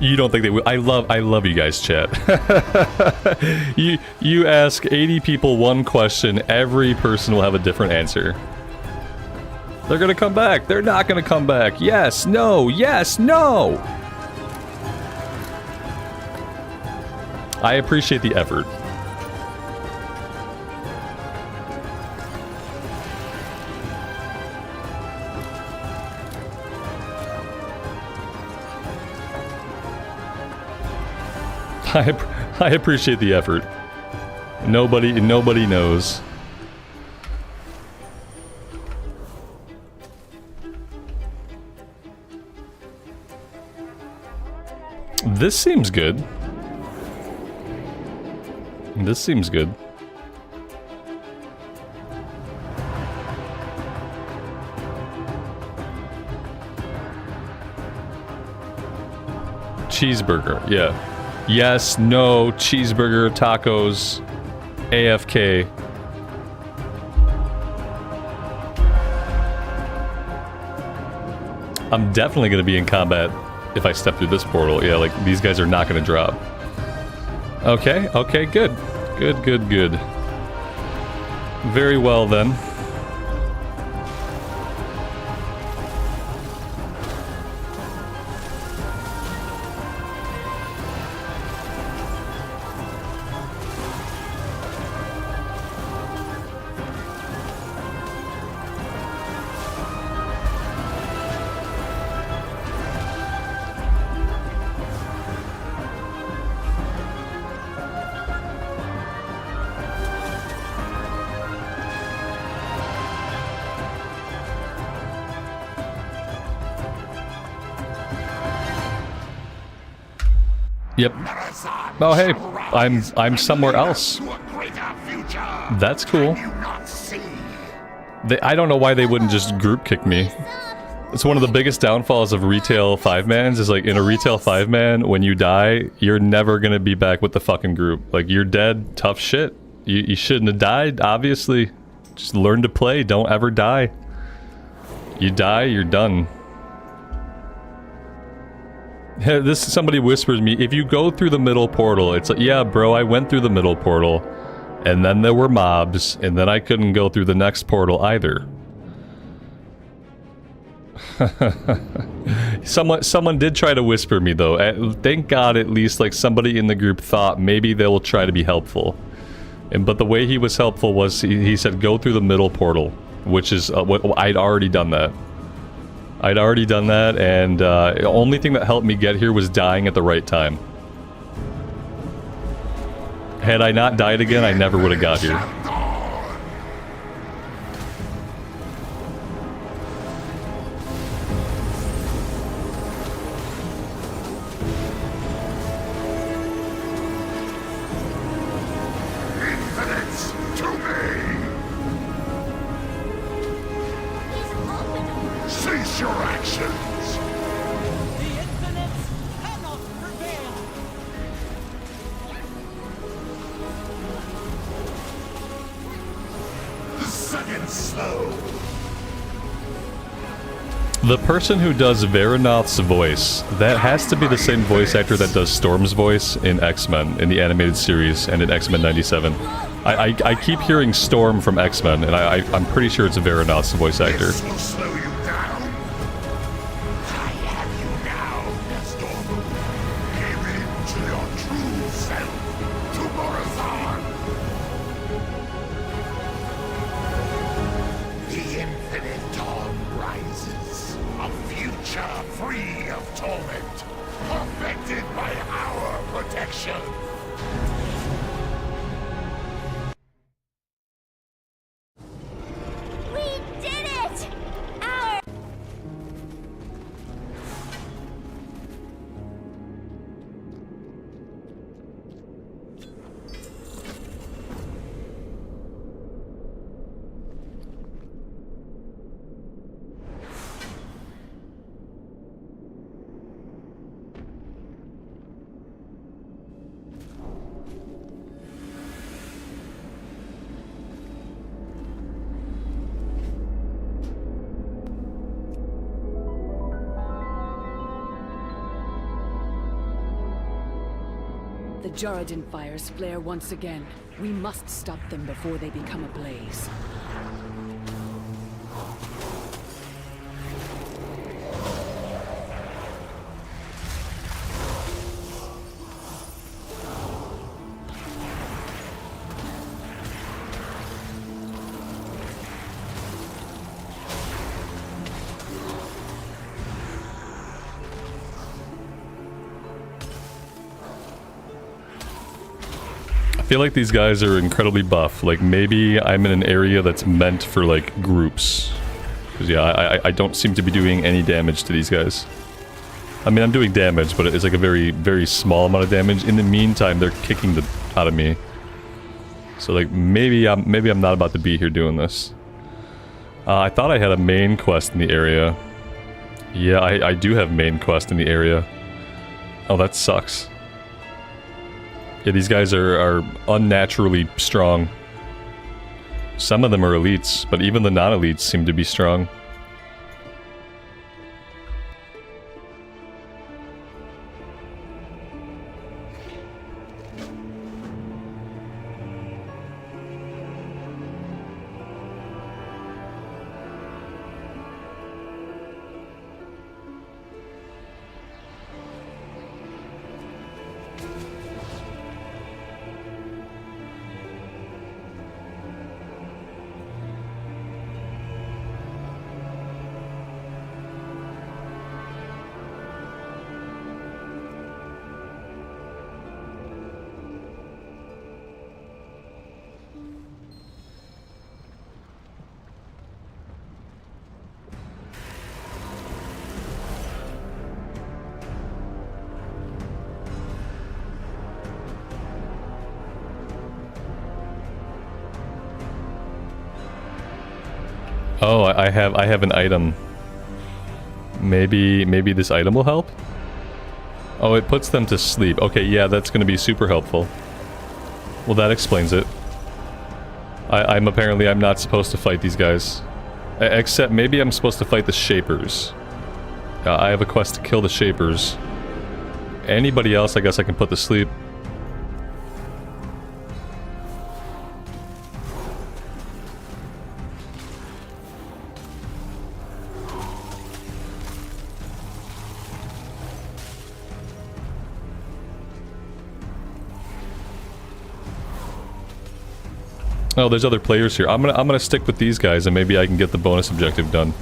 You don't think they would? I love you guys, chat. You ask 80 people one question, every person will have a different answer. They're gonna come back. They're not gonna come back. Yes, no, yes, no. I appreciate the effort. I appreciate the effort. Nobody knows. This seems good. This seems good. Cheeseburger, yeah. Yes, no, cheeseburger, tacos, AFK. I'm definitely going to be in combat if I step through this portal. Yeah, like, these guys are not gonna drop. Okay, okay, good. Good, good, good. Very well, then. Yep. Oh hey, I'm somewhere else. That's cool. I don't know why they wouldn't just group kick me. It's one of the biggest downfalls of retail 5-mans is like in a retail 5-man, when you die, you're never gonna be back with the fucking group. Like you're dead, tough shit. You shouldn't have died, obviously. Just learn to play, don't ever die. You die, you're done. This somebody whispers me, if you go through the middle portal, it's like, yeah, bro, I went through the middle portal, and then there were mobs, and then I couldn't go through the next portal either. Someone did try to whisper me though. Thank God at least like somebody in the group thought maybe they will try to be helpful. But the way he was helpful was he said go through the middle portal, which is what I'd already done that. And the only thing that helped me get here was dying at the right time. Had I not died again, I never would have got here. The person who does Veranoth's voice, that has to be the same voice actor that does Storm's voice in X-Men, in the animated series, and in X-Men 97. I keep hearing Storm from X-Men, and I'm pretty sure it's Veranoth's voice actor. The Jaredin fires flare once again. We must stop them before they become a blaze. I feel like these guys are incredibly buff. Like, maybe I'm in an area that's meant for, like, groups. Because, yeah, I don't seem to be doing any damage to these guys. I mean, I'm doing damage, but it's like a very, very small amount of damage. In the meantime, they're kicking the out of me. So, like, maybe I'm not about to be here doing this. I thought I had a main quest in the area. Yeah, I do have main quest in the area. Oh, that sucks. Yeah, these guys are unnaturally strong. Some of them are elites, but even the non-elites seem to be strong. Oh, I have an item. Maybe this item will help? Oh, it puts them to sleep. Okay, yeah, that's gonna be super helpful. Well, that explains it. I'm not supposed to fight these guys. Except maybe I'm supposed to fight the Shapers. I have a quest to kill the Shapers. Anybody else, I guess I can put to sleep. Oh, there's other players here. I'm gonna stick with these guys and maybe I can get the bonus objective done.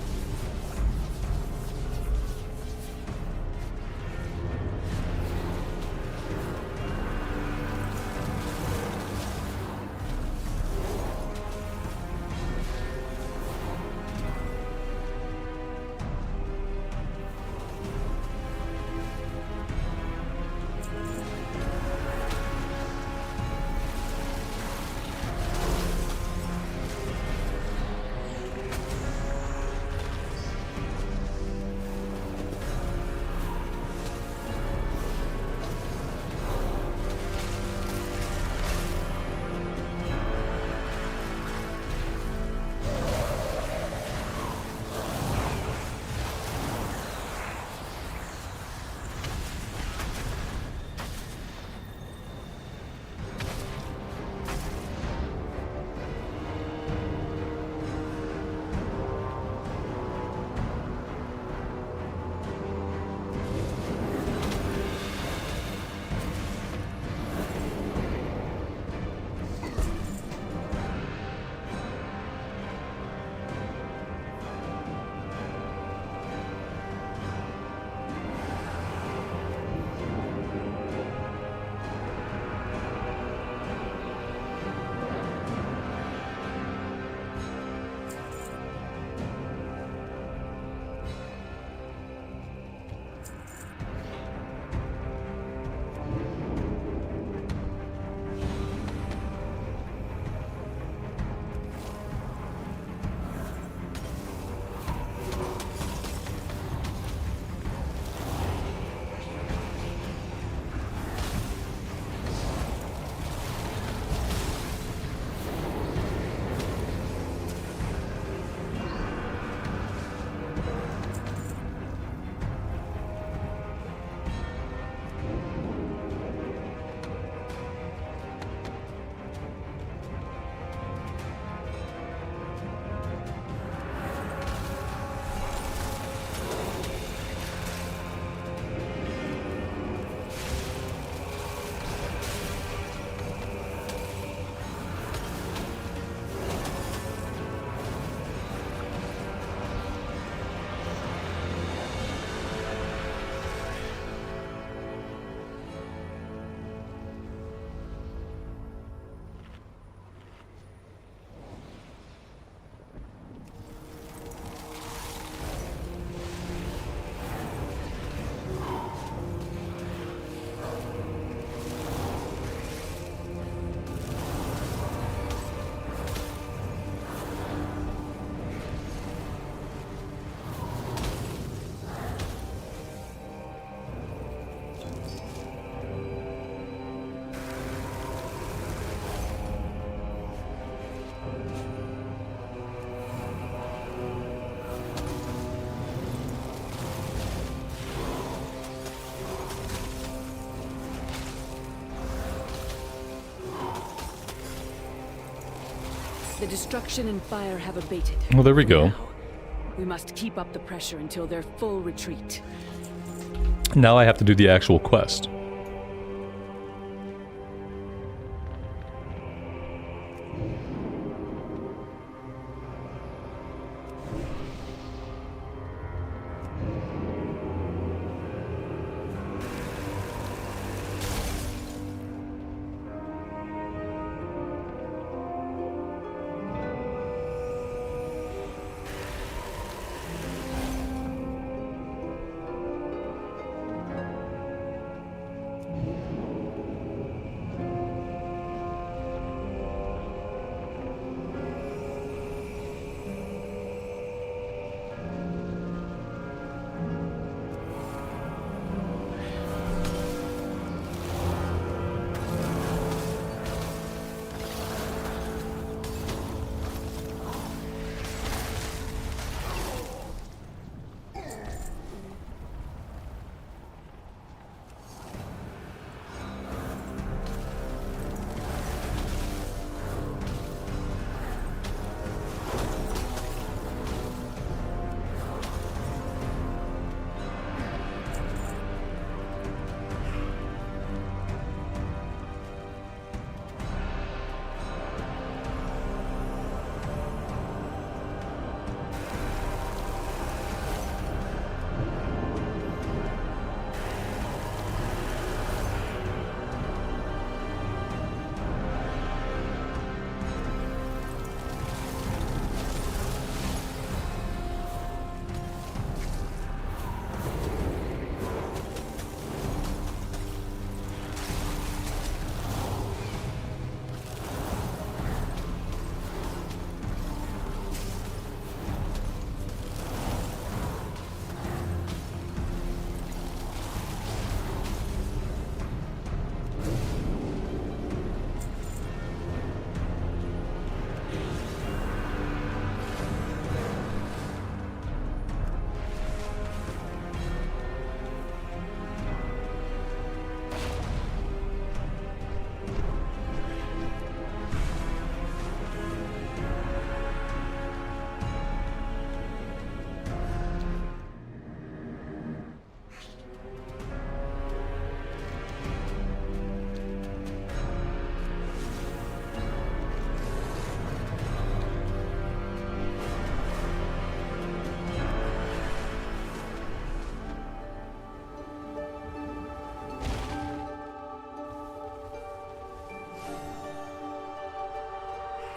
The destruction and fire have abated. Well, there we go. Now, we must keep up the pressure until their full retreat. Now I have to do the actual quest.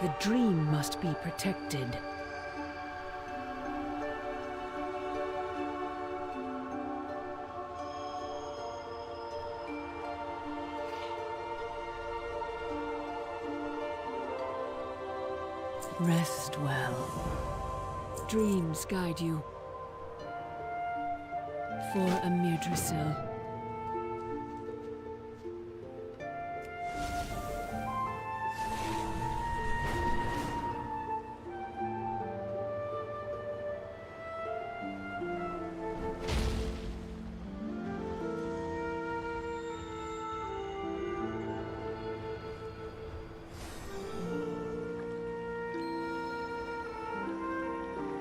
The dream must be protected. Rest well. Dreams guide you. For a Mirdrasil.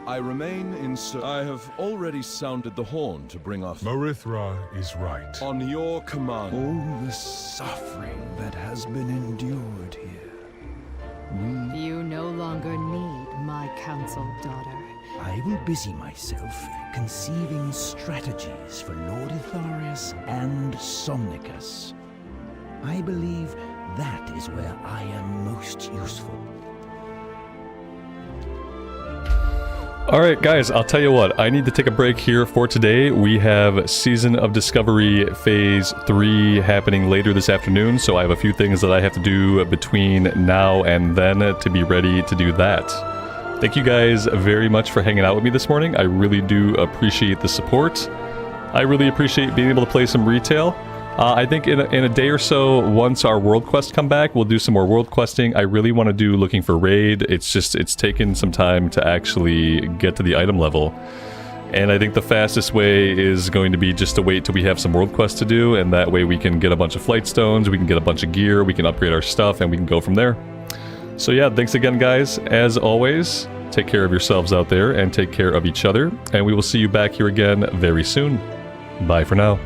I remain in I have already sounded the horn to bring off. Marithra is right. On your command. All the suffering that has been endured here. You no longer need my counsel, daughter. I will busy myself conceiving strategies for Lord Itharius and Somnicus. I believe that is where I am most useful. Alright guys, I'll tell you what, I need to take a break here for today. We have Season of Discovery Phase 3 happening later this afternoon, so I have a few things that I have to do between now and then to be ready to do that. Thank you guys very much for hanging out with me this morning. I really do appreciate the support. I really appreciate being able to play some retail. I think in a day or so, once our world quests come back, we'll do some more world questing. I really want to do looking for raid. It's taken some time to actually get to the item level. And I think the fastest way is going to be just to wait till we have some world quests to do, and that way we can get a bunch of flight stones, we can get a bunch of gear, we can upgrade our stuff, and we can go from there. So yeah, thanks again guys. As always, take care of yourselves out there and take care of each other, and we will see you back here again very soon. Bye for now.